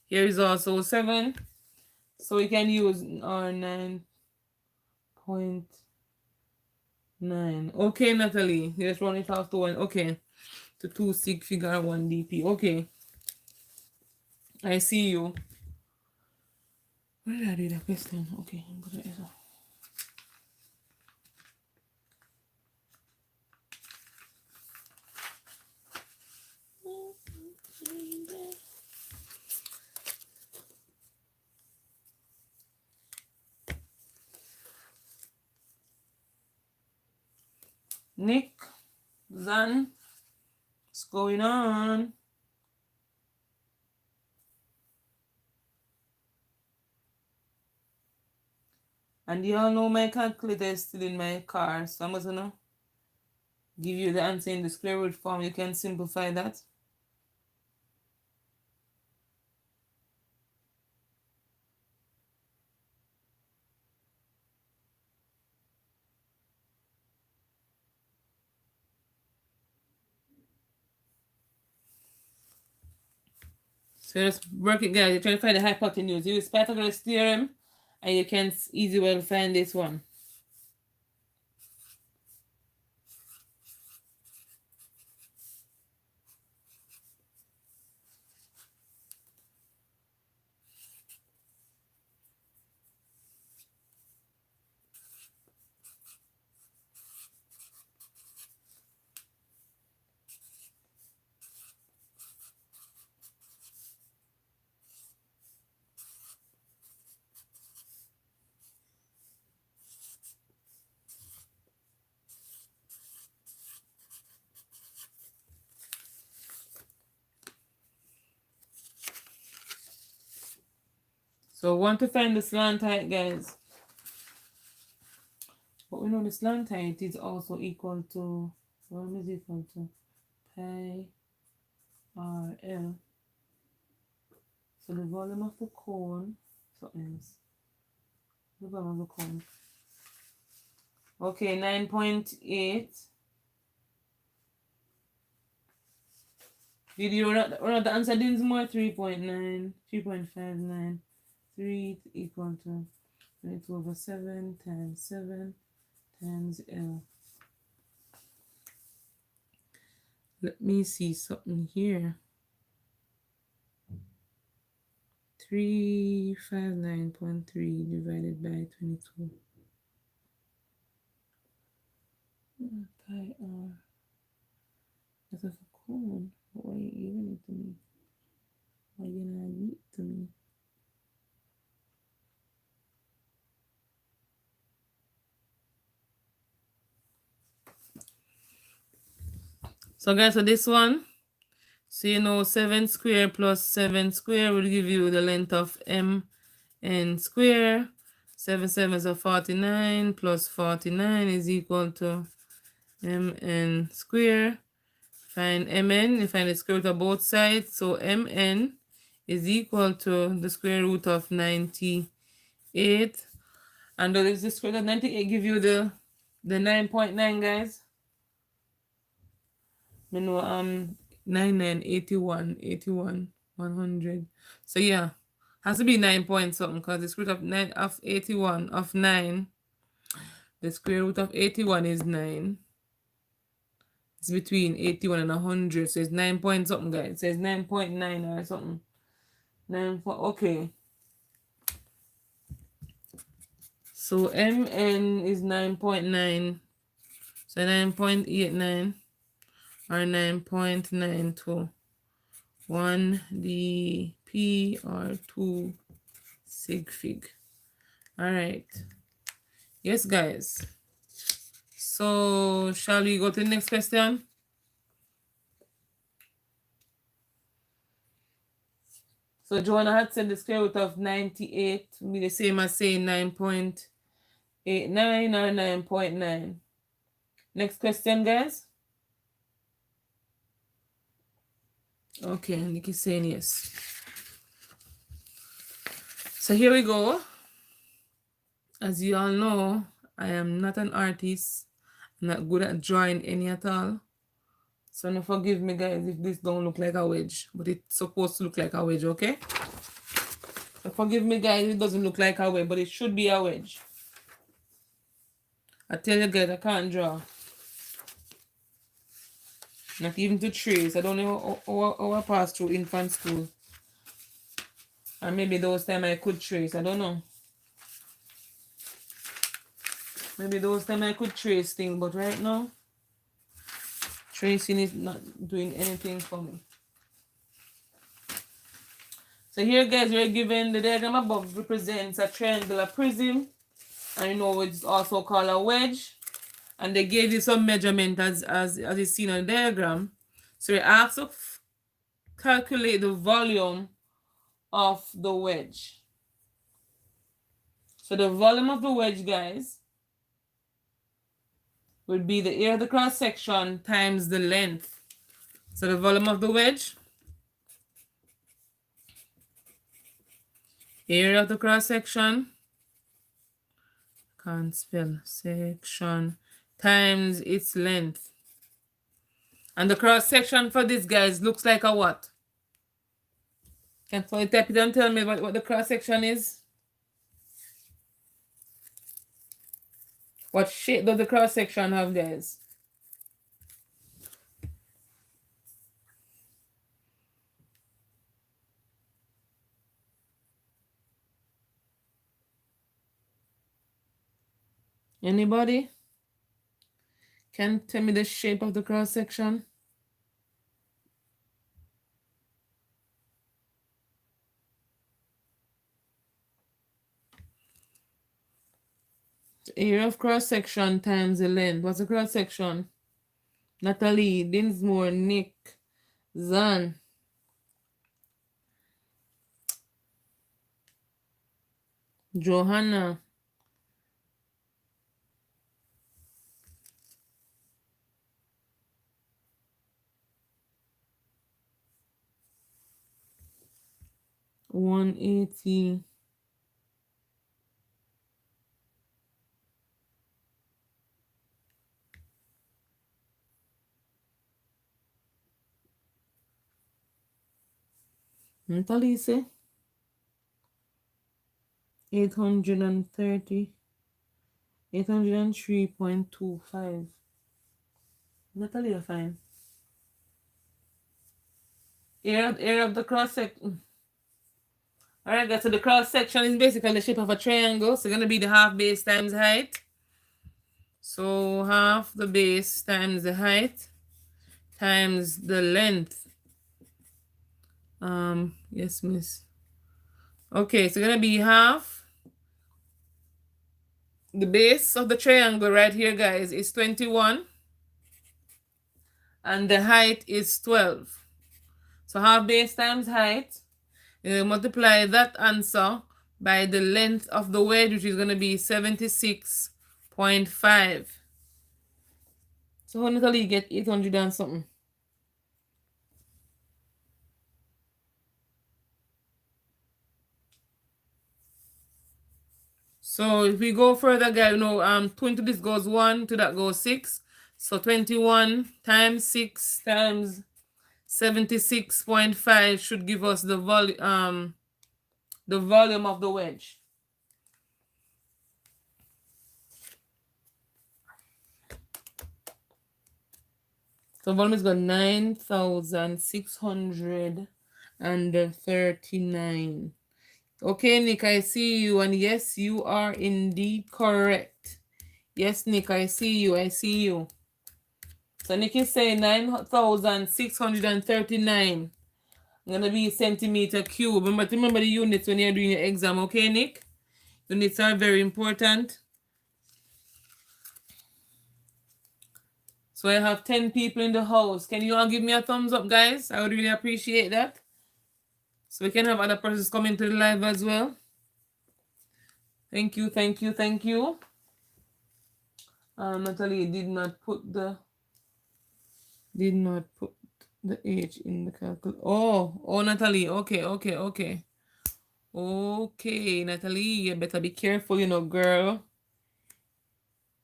here is also 7. So we can use our 9.9. Okay, Natalie, let's run it off to 1. Okay, to 2 sig figure 1 dp. Okay, I see you. Where did I do that question? Okay, I'm gonna answer. Nick, Zan, what's going on? And you all know my calculator is still in my car, so I'm gonna give you the answer in the square root form. You can simplify that. So let's work it, guys. You're trying to find the hypotenuse. Use Pythagoras theorem, and you can easily well find this one. So want to find the slant height, guys. But we know the slant height is also equal to, what is equal to? Pi RL. So the volume of the cone, something else. The volume of the cone. Okay, 9.8. Did you run out the answer? Didn't more 3.9, 3.59. 3 equal to 22 over 7 times 7 times L. Let me see something here. 359.3 divided by 22. Pi R. That's a cone. Why are you giving it to me? Why are you gonna give it to me? So guys, so this one, so you know 7 square plus 7 square will give you the length of mn square. 7 7 is a 49 plus 49 is equal to mn square. Find mn, you find the square root of both sides. So mn is equal to the square root of 98. And the square root of 98 give you the 9.9, guys. You know, 99, 81, 81, 100. So yeah, has to be 9 point something, because the square root of 9 of 81 of 9, the square root of 81 is 9. It's between 81 and 100, so it's 9 point something, guys. It says 9.9 or something. 9 point, okay. So mn is 9.9. So 9.89 or 9.92. 1 dp or 2 sig fig. All right. Yes, guys. So shall we go to the next question? So Joanna had said the square root of 98 will be the same as saying 9.89 or 9.9. Next question, guys. Okay, Nikki's saying yes. So here we go. As you all know, I am not an artist. I'm not good at drawing any at all. So no forgive me, guys, if this don't look like a wedge, but it's supposed to look like a wedge, okay? So forgive me, guys, it doesn't look like a wedge, but it should be a wedge. I tell you, guys, I can't draw. Not even to trace. I don't know how I passed through infant school. And maybe those time I could trace. I don't know. Maybe those time I could trace things, but right now, tracing is not doing anything for me. So here, guys, we're given the diagram above represents a triangular prism. And you know it's also called a wedge. And they gave you some measurement as is seen on the diagram. So we asked to calculate the volume of the wedge. So the volume of the wedge, guys, would be the area of the cross section times the length. So the volume of the wedge, area of the cross section, can't spell, section, times its length. And the cross section for this, guys, looks like a what? Can somebody type it and tell me what the cross section is? What shape does the cross section have, guys? Anybody can tell me the shape of the cross section? The area of cross section times the length. What's the cross section? Natalie, Dinsmore, Nick, Zan. Johanna. $180. Natalie say 830. 803.25. Natalie, you're fine. Area of the cross section. Alright, guys, so the cross section is basically the shape of a triangle. So it's gonna be the half base times height. So half the base times the height times the length. Yes, miss. Okay, so it's gonna be half the base of the triangle right here, guys, is 21, and the height is 12. So half base times height, multiply that answer by the length of the wedge, which is gonna be 76.5. So how Natalie you get 800 and something? So if we go further, guys, 2 into this goes 1, to that goes 6. So 21 times 6 times 76.5 should give us the volume of the wedge. So volume is got 9,639. Okay, Nick, I see you, and yes, you are indeed correct. Yes, Nick, I see you. I see you. So Nick is saying 9,639. Gonna be centimeter cube. Remember the units when you're doing your exam, okay, Nick? Units are very important. So I have 10 people in the house. Can you all give me a thumbs up, guys? I would really appreciate that. So we can have other persons coming to the live as well. Thank you, thank you, thank you. Natalie did not put the H in the calculator. Oh, Natalie. Okay. Okay, Natalie, you better be careful, girl.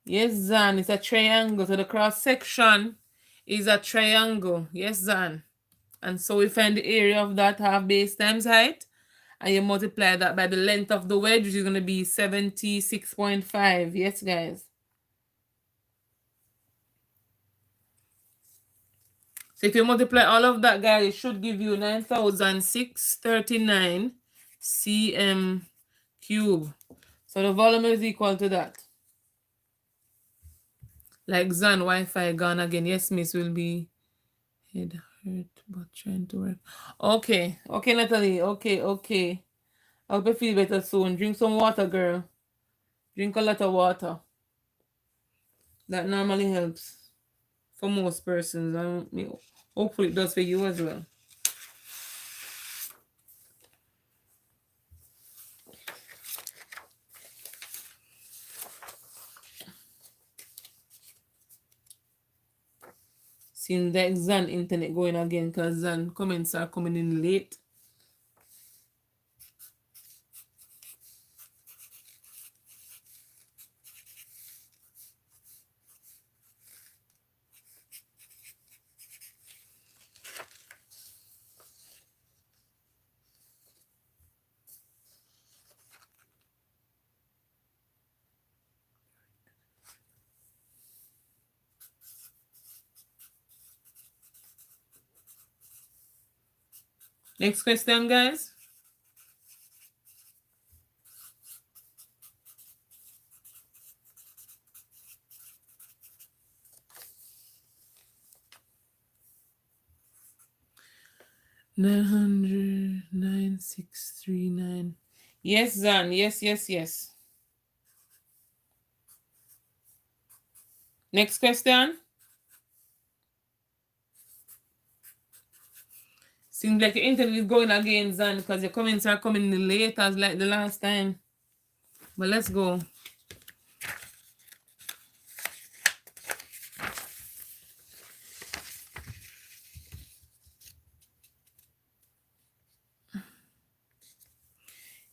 Yes, Zan, it's a triangle. So the cross section is a triangle. Yes, Zan. And so we find the area of that half base times height. And you multiply that by the length of the wedge, which is going to be 76.5. Yes, guys. So if you multiply all of that, guys, it should give you 9,639 cm cube. So the volume is equal to that. Like Zan, Wi-Fi gone again. Yes, miss, will be head hurt, but trying to work. Okay, Natalie. Okay. I hope you feel better soon. Drink some water, girl. Drink a lot of water. That normally helps for most persons. Hopefully it does for you as well. Seeing that Zan internet going again because Zan comments are coming in late. Next question, guys. $900,9,639. Yes, Zan. Yes. Next question. Seems like your internet is going again, Zan, because your comments are coming in late as like the last time. But let's go.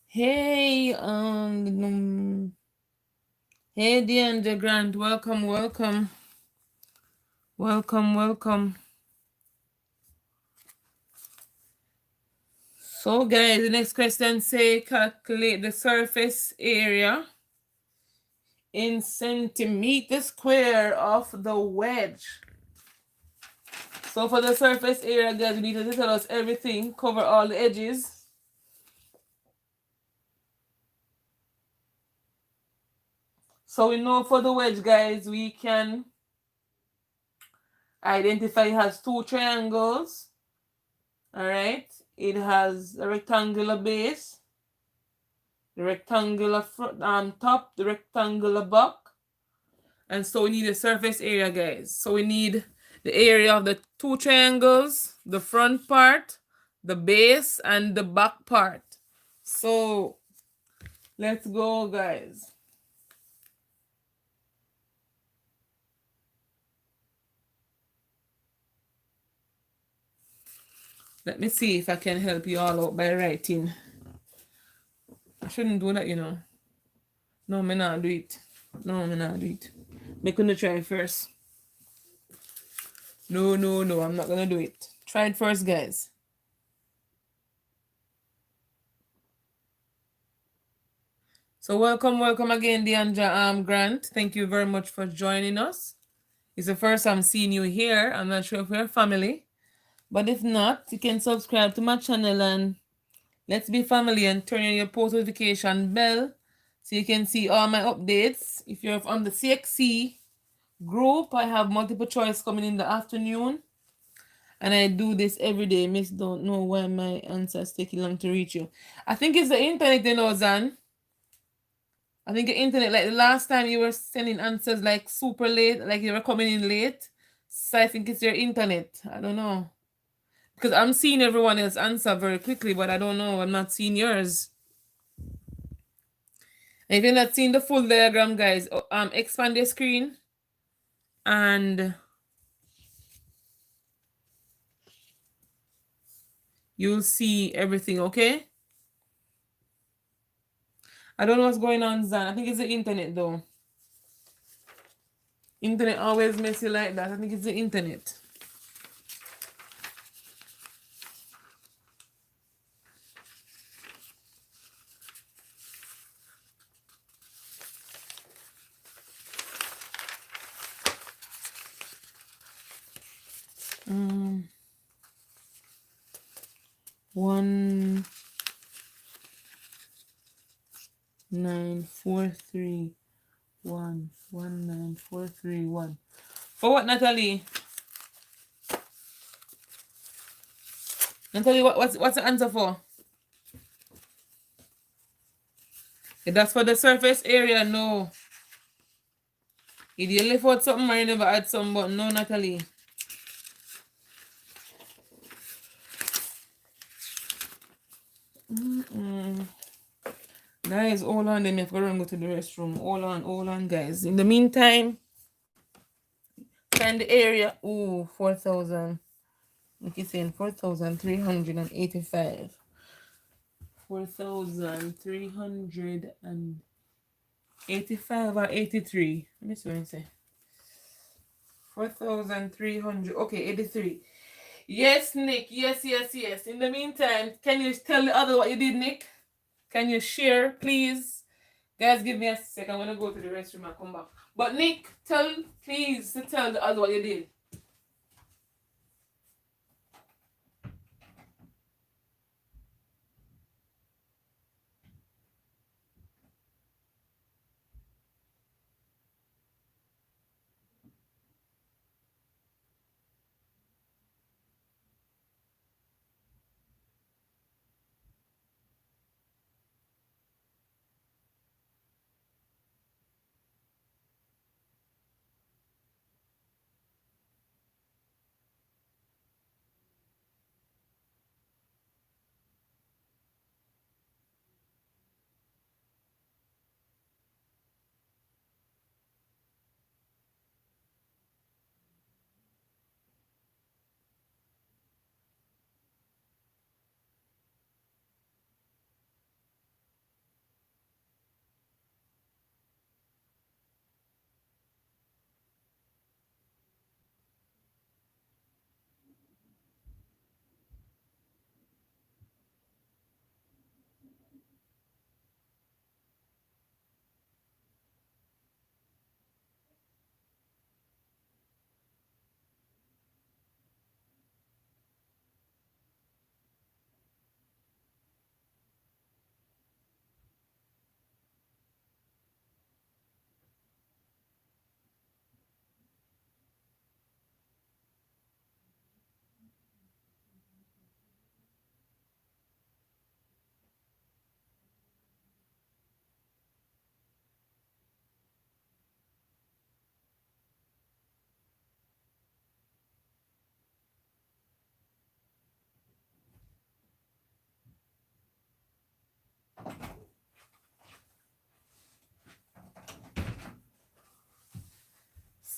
Hey, hey, DeAndre Grant, welcome, welcome, welcome, welcome. So, guys, the next question say calculate the surface area in centimeter square of the wedge. So, for the surface area, guys, we need to tell us everything, cover all the edges. So, we know for the wedge, guys, we can identify it has two triangles. All right, it has a rectangular base, the rectangular top, the rectangular back, and so we need a surface area, guys. So we need the area of the two triangles, the front part, the base, and the back part. So let's go, guys. Let me see if I can help you all out by writing. I shouldn't do that, you know. No, me not do it. No, me not do it. Me gonna try first. No, I'm not gonna do it. Try it first, guys. So welcome again, Deandra Grant. Thank you very much for joining us. It's the first I'm seeing you here. I'm not sure if we're family, but if not, you can subscribe to my channel and let's be family and turn on your post notification bell so you can see all my updates. If you're on the CXC group, I have multiple choice coming in the afternoon. And I do this every day. Miss don't know why my answers taking long to reach you. I think it's the internet, you know, Zan. I think the internet, like the last time you were sending answers like super late, like you were coming in late. So I think it's your internet. I don't know. Because I'm seeing everyone else answer very quickly, but I don't know. I'm not seeing yours. And if you're not seeing the full diagram, guys, expand your screen and you'll see everything, okay? I don't know what's going on, Zan. I think it's the internet, though. Internet always messy like that. I think it's the internet. One 19431 19431. For what, Natalie? Natalie, what's the answer for? That's for the surface area. No. Did you left out something or you never add something? But no, Natalie. Guys, hold on. Then we have to run go to the restroom. Hold on, guys. In the meantime, find the area. Ooh, 4,000. Like you're saying, 4,385. 4,385 or 83. Let me see what I say. 4,300. Okay, 83. Yes, Nick. Yes. In the meantime, can you tell the other what you did, Nick? Can you share, please? Guys, give me a second. I'm going to go to the restroom and come back. But Nick, please tell the other what you did.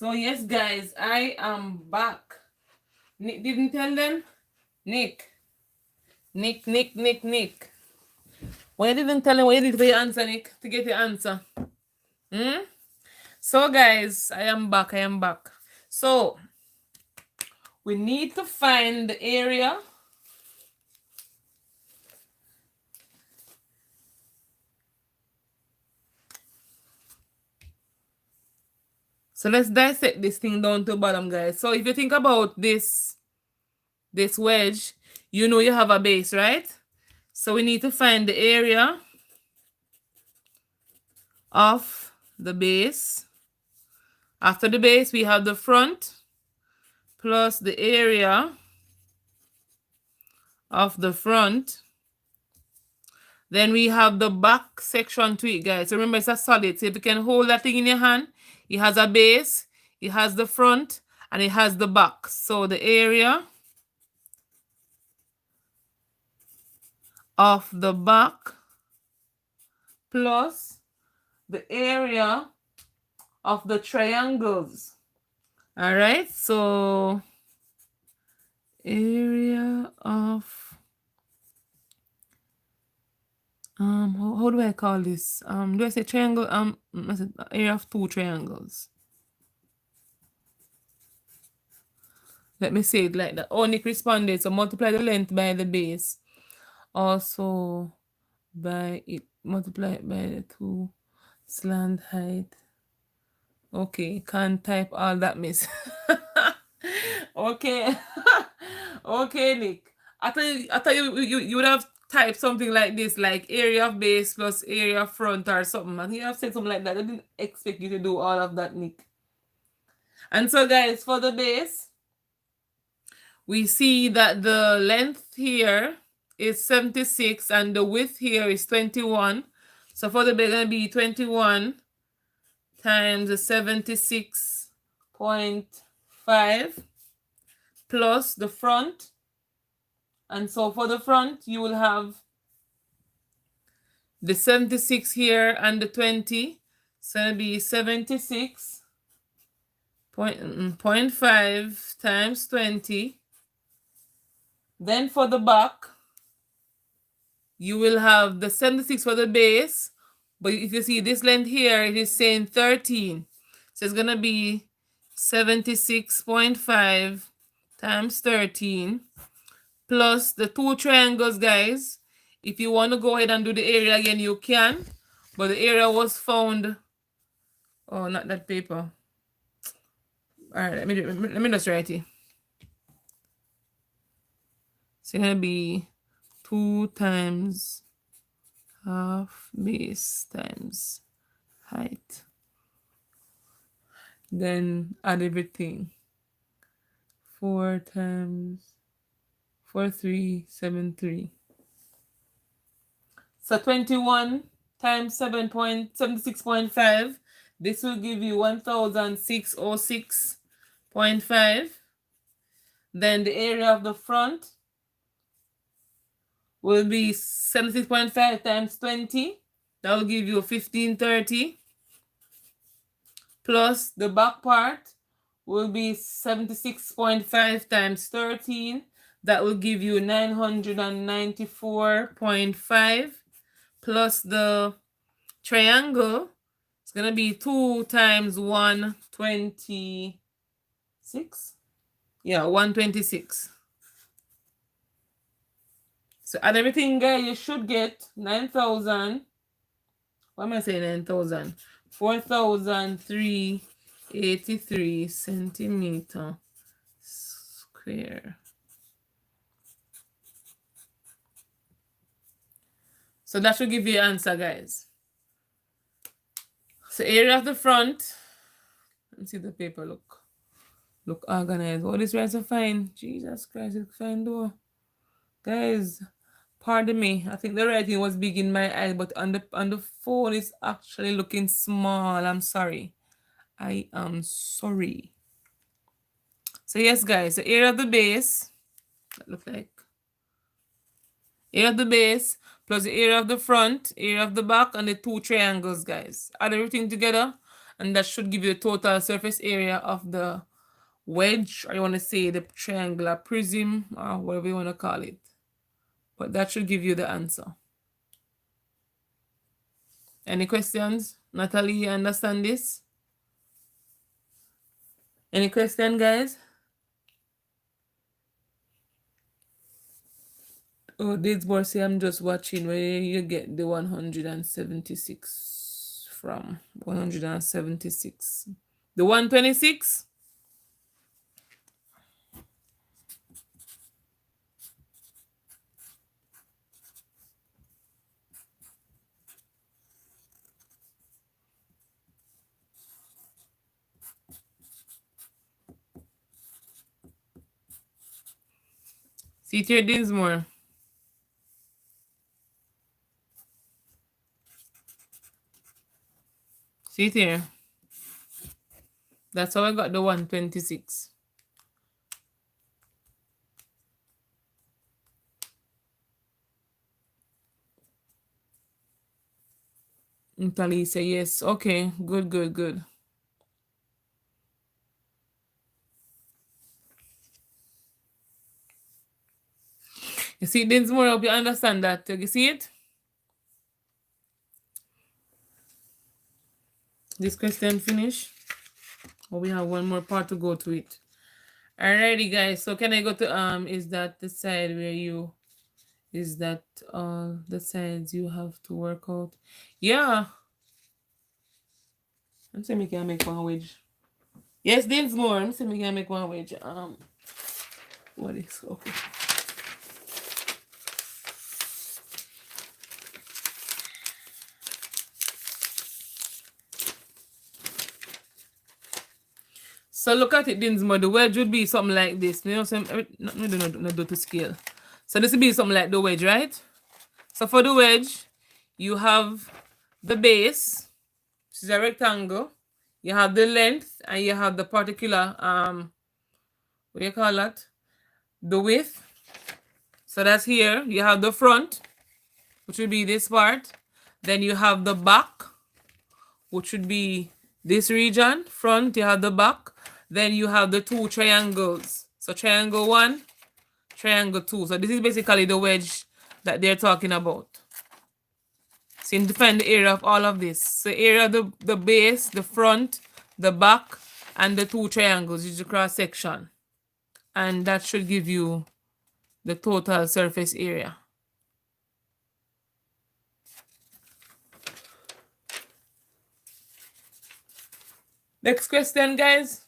So yes, guys, I am back. Nick didn't tell them? Nick. Why you didn't tell them what you did for your answer, Nick? To get your answer. So guys, I am back. So we need to find the area so let's dissect this thing down to the bottom, guys. So if you think about this wedge, you know you have a base, right? So we need to find the area of the base. After the base, we have the front plus the area of the front. Then we have the back section to it, guys. So remember, it's a solid. So if you can hold that thing in your hand, it has a base, it has the front, and it has the back. So the area of the back plus the area of the triangles. All right, so area of how do I call this? Do I say triangle? Area of two triangles. Let me say it like that. Oh, Nick responded. So multiply the length by the base. Also by it, multiply it by the two slant height. Okay, can't type all that, miss. Okay. Okay, Nick. I thought you would have typed something like this, like area of base plus area of front or something. And you have said something like that. I didn't expect you to do all of that, Nick. And so, guys, for the base, we see that the length here is 76 and the width here is 21. So for the base, it's going to be 21 times the 76.5 plus the front. And so for the front, you will have the 76 here and the 20. So it'll be 76.5 times 20. Then for the back, you will have the 76 for the base. But if you see this length here, it is saying 13. So it's going to be 76.5 times 13 plus the two triangles, guys. If you want to go ahead and do the area again, you can. But the area was found. Oh, not that paper. All right, let me just write it. So it's going to be 2 times half base times height. Then add everything. 4 times 4373. So 21 times 7.76.5. This will give you 1606.5. Then the area of the front will be 76.5 times 20. That will give you 1530. Plus the back part will be 76.5 times 13. That will give you 994.5. Plus the triangle, it's going to be 2 times 126. Yeah, 126. So add everything, guys, you should get 9,000. What am I saying? 9,000. 4,383 centimeter square. So that should give you your answer, guys. So area of the front. Let's see the paper look organized. Oh, this right so fine. Jesus Christ, it's fine though. Guys, pardon me. I think the writing was big in my eyes, but on the phone it's actually looking small. I'm sorry. I am sorry. So yes, guys, the area of the base, that looks like area of the base plus the area of the front, area of the back, and the two triangles, guys. Add everything together, And that should give you the total surface area of the wedge, or you want to say the triangular prism, or whatever you want to call it. But that should give you the answer. Any questions? Natalie, you understand this? Any question, guys? Oh, Didsmore say I'm just watching where you get the 176 from. 176. The 126? See it here, Dinsmore. See it here. That's how I got the 126. Natalie say yes. Okay, good, good, good. You see, Dinsmore, I hope you understand that. You see it? This question finish. Or we have one more part to go to it. Alrighty, guys. So can I go to is that the side where you is that the sides you have to work out? Yeah. I'm saying we can make one wedge. Yes, Dinsmore. I'm saying we can make one wedge. What is okay? So look at it, Dinsmore. The wedge would be something like this. You know, not do to scale. So this would be something like the wedge, right? So for the wedge, you have the base, which is a rectangle. You have the length, and you have the particular what do you call that? The width. So that's here. You have the front, which would be this part. Then you have the back, which would be this region. Front, you have the back. Then you have the two triangles. So triangle 1, triangle 2. So this is basically the wedge that they're talking about. So you define the area of all of this. So area of the base, the front, the back, and the two triangles, which is the cross section. And that should give you the total surface area. Next question, guys.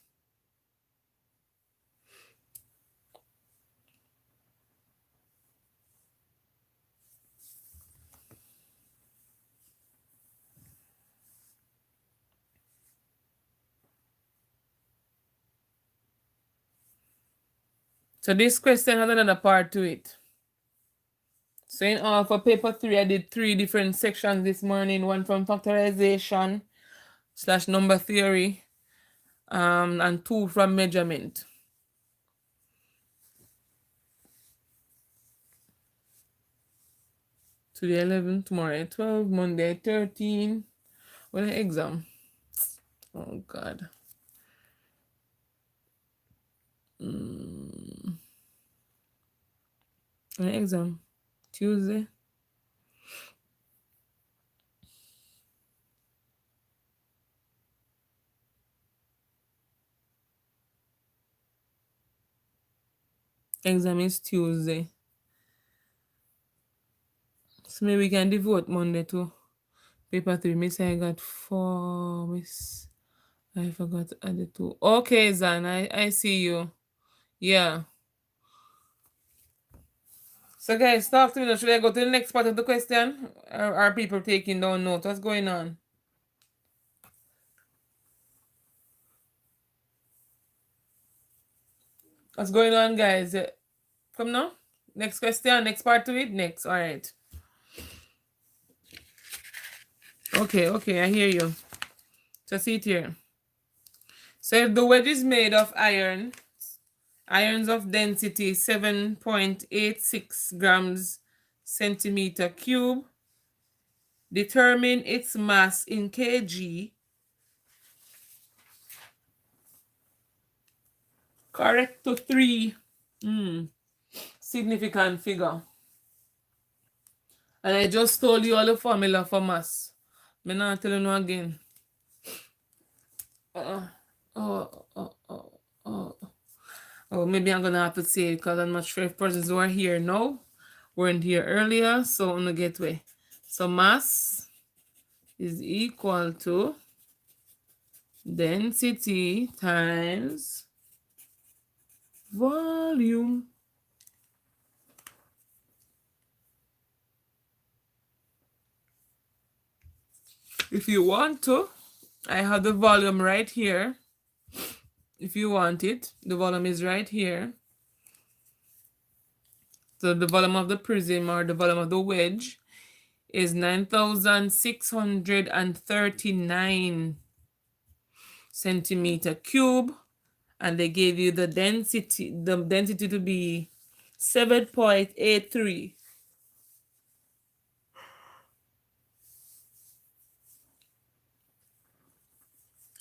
So this question has another part to it. So in all for paper 3, I did 3 different sections this morning. One from factorization / number theory, and 2 from measurement. Today 11, tomorrow 12, Monday 13. When an exam? Oh God. An exam? Tuesday. Exam is Tuesday. So maybe we can devote Monday to paper 3. Miss, I got 4. Miss, I forgot to add the 2. Okay, Zan, I see you. Yeah. So guys, talk to me now. Should I go to the next part of the question? Or are people taking down notes? What's going on? What's going on, guys? Come now. Next question, next part to it. Next. All right. Okay, I hear you. So see it here. So if the wedge is made of irons of density 7.86 grams centimeter cube, determine its mass in kg Correct to 3. Significant figure. And I just told you all the formula for mass. I'm not telling you again. Oh, maybe I'm gonna have to say it because I'm not sure if persons who are here now weren't here earlier, so I'm gonna get away. So mass is equal to density times volume. If you want to, I have the volume right here. If you want it, the volume is right here. So the volume of the prism or the volume of the wedge is 9,639 centimeter cube, and they gave you the density to be 7.83.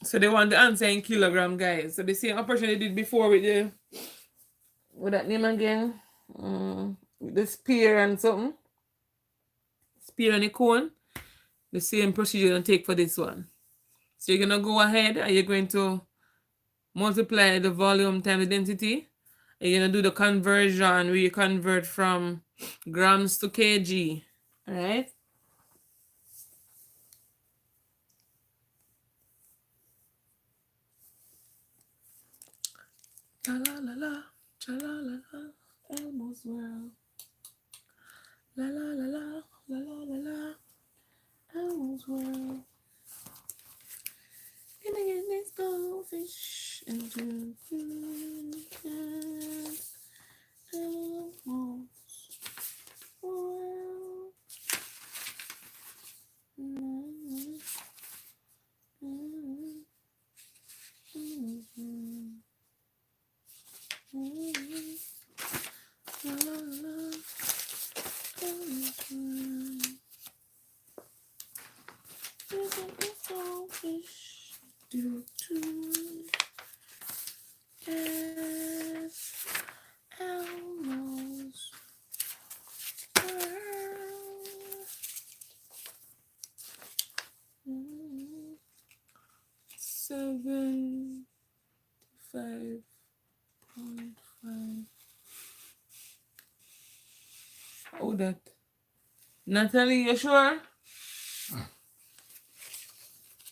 So they want the answer in kilogram, guys. So the same operation they did before with the what that name again? With the spear and something. Spear and a cone. The same procedure you're gonna take for this one. So you're gonna go ahead and you're going to multiply the volume times the density. And you're gonna do the conversion where you convert from grams to kg. Alright? La la la la, cha la la la, Elmo's world. La la la la, la la la la, Elmo's world. Gonna get this goldfish into Elmo's world. Seven 5.5. Oh, that. Natalie, you sure?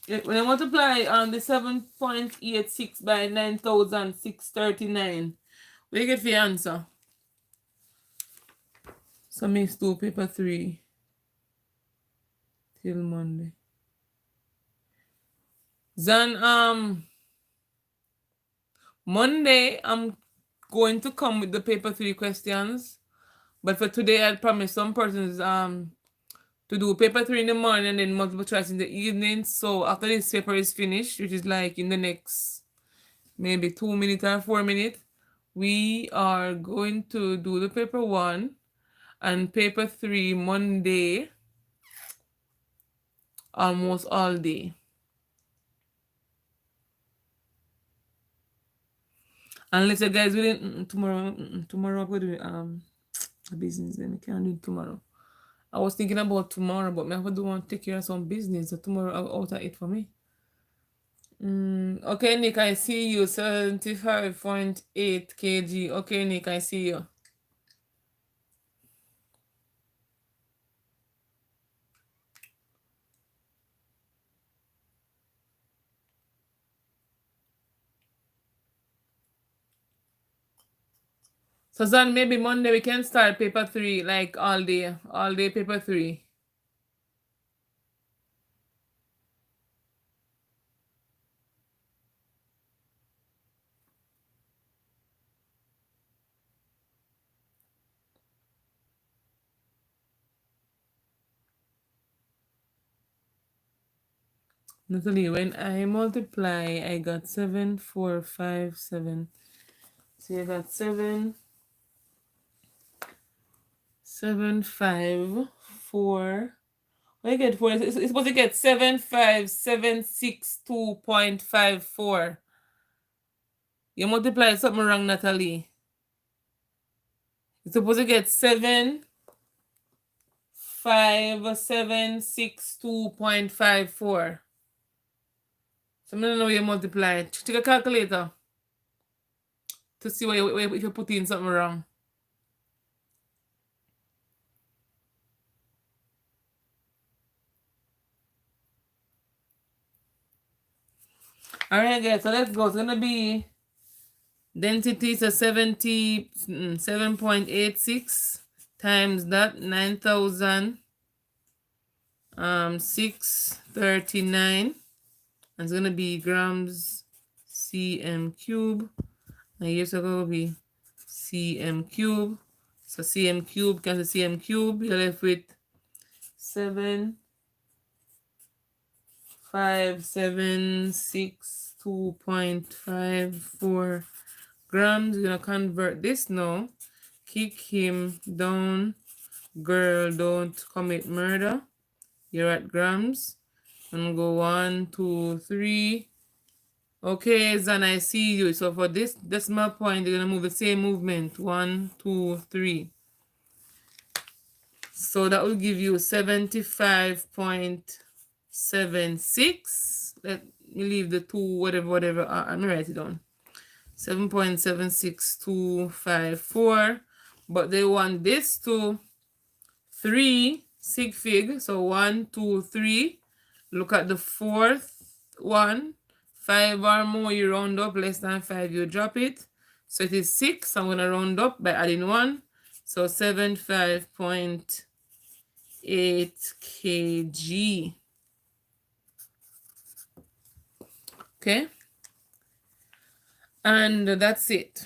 When I multiply on the 7.86 by 9,639, what do you get for your answer? So mix 2 paper 3 till Monday. Then Monday I'm going to come with the paper 3 questions. But for today I promise some persons to do paper 3 in the morning and then multiple choice in the evening. So after this paper is finished, which is like in the next maybe 2 minutes or 4 minutes, we are going to do the paper 1 and paper 3 Monday almost all day. Unless you guys will tomorrow I'm going to do business, then I can't do it tomorrow. I was thinking about tomorrow, but I do want to take care of some business. So tomorrow I'll out of it for me. Okay, Nick, I see you. 75.8 kg. Okay, Nick, I see you. So then maybe Monday we can start paper 3 like all day paper 3. Natalie, when I multiply, I got 7,457. So I got 7,5,4. What do you get for it? It's supposed to get 7,5,762.54. You multiply something wrong, Natalie. You're supposed to get 75762.54. So I don't know you multiply. Take a calculator to see if you put in something wrong. Alright guys, so let's go. It's gonna be density is a 7.86 times that 9,639, and it's gonna be grams cm cube, and here's gonna be cm cube. So cm cube cancel cm cube, you're left with 7,576.2.54 grams. You're gonna convert this now. Kick him down, girl, don't commit murder. You're at grams. And go 1, 2, 3. Okay, Zan, I see you. So for this decimal point, you're gonna move the same movement. 1, 2, 3. So that will give you 75.76. Let me leave the 2, whatever. I'm gonna write it down. 7.76254. But they want this to 3 sig fig. So 1, 2, 3. Look at the fourth one. 5 or more, you round up. Less than 5, you drop it. So it is 6. I'm gonna round up by adding 1. So 75.8 kg. Okay, and that's it.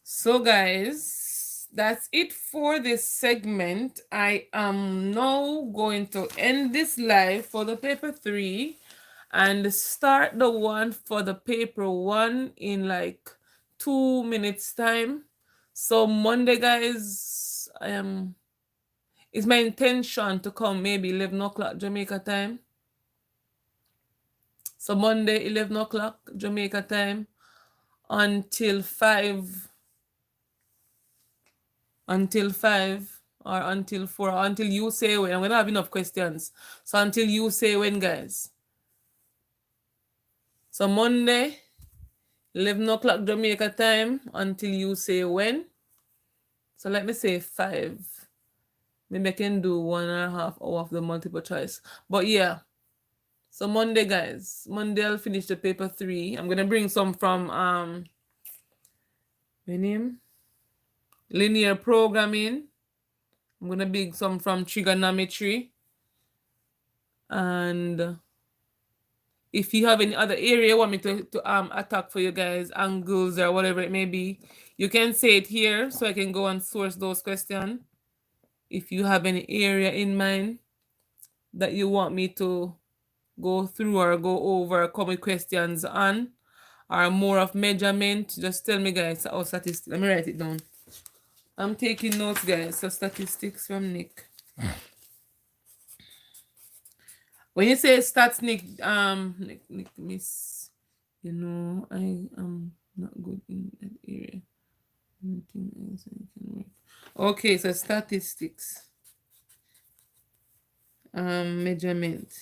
So guys, that's it for this segment. I am now going to end this live for the paper 3 and start the one for the paper 1 in like 2 minutes time. So Monday, guys, it's my intention to come maybe 11 o'clock Jamaica time. So Monday, 11 o'clock Jamaica time until 5 or until 4 or until you say when. I'm going to have enough questions. So until you say when, guys. So Monday, 11 o'clock Jamaica time until you say when. So let me say 5. Maybe I can do 1.5 hours of the multiple choice. But yeah. So Monday, guys. Monday I'll finish the paper 3. I'm gonna bring some from linear programming. I'm gonna bring some from trigonometry. And if you have any other area you want me to attack for you guys, angles or whatever it may be, you can say it here so I can go and source those questions. If you have any area in mind that you want me to go through or go over, come with questions on, or more of measurement, just tell me, guys. Or statistics. Let me write it down. I'm taking notes, guys. So statistics from Nick. When you say stats, Nick, miss, you know, I am not good in that area. Anything else I can work. Okay, so statistics. Measurement.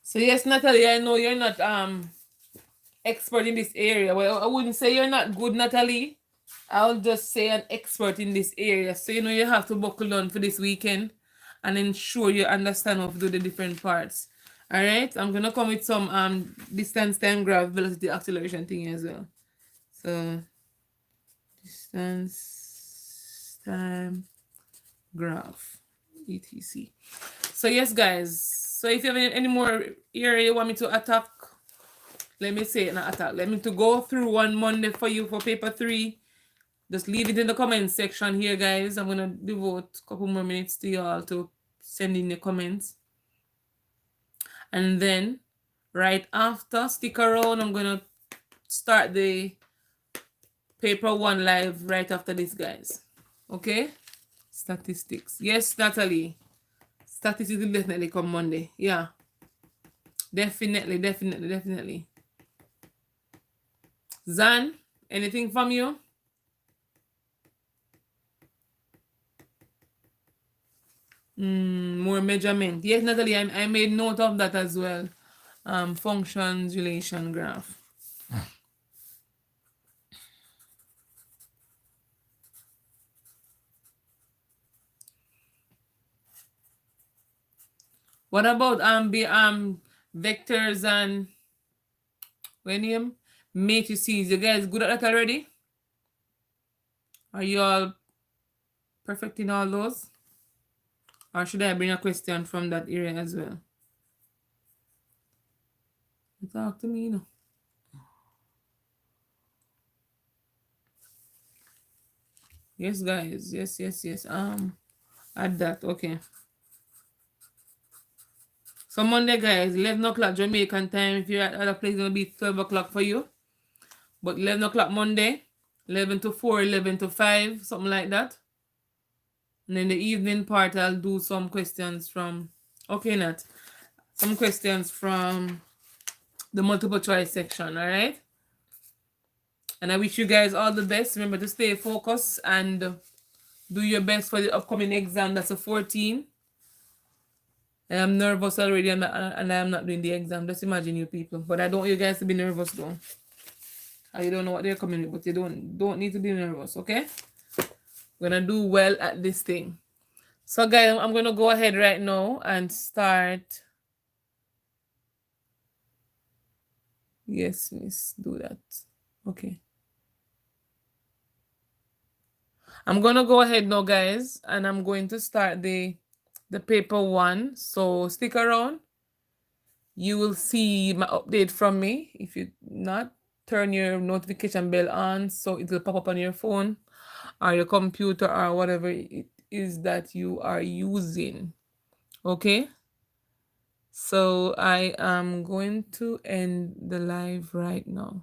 So yes, Natalie, I know you're not expert in this area. Well, I wouldn't say you're not good, Natalie. I'll just say an expert in this area. So you know you have to buckle down for this weekend and ensure you understand how to do the different parts. All right, I'm gonna come with some distance, time, graph, velocity, acceleration thing as well. So distance, time, graph, etc. So yes, guys. So if you have any more area you want me to attack, let me say not attack. Let me to go through one Monday for you for paper 3. Just leave it in the comment section here, guys. I'm gonna devote a couple more minutes to y'all to send in your comments. And then right after, stick around. I'm gonna start the paper 1 live right after this, guys. Okay? Statistics. Yes, Natalie. Statistics will definitely come Monday. Yeah. Definitely. Zan, anything from you? More measurement. Yes, Natalie, I made note of that as well. Functions, relation graph. What about vectors and matrices? You guys good at that already? Are you all perfecting all those? Or should I bring a question from that area as well? Talk to me, you know. Yes, guys. Yes. Add that. Okay. So Monday, guys, 11 o'clock Jamaican time. If you're at other place, it's going to be 12 o'clock for you. But 11 o'clock Monday, 11 to 4, 11 to 5, something like that. And then the evening part, I'll do some questions from, okay, Nat. Some questions from the multiple choice section, all right? And I wish you guys all the best. Remember to stay focused and do your best for the upcoming exam. That's a 14. I am nervous already and I am not doing the exam. Just imagine you people. But I don't want you guys to be nervous though. You don't know what they're coming with, but you don't need to be nervous, okay? We're gonna do well at this thing. So guys, I'm gonna go ahead right now and start. Yes, miss, do that. Okay. I'm gonna go ahead now, guys, and I'm going to start the paper 1. So stick around. You will see my update from me. If you not, turn your notification bell on so it will pop up on your phone or your computer or whatever it is that you are using. Okay? So I am going to end the live right now.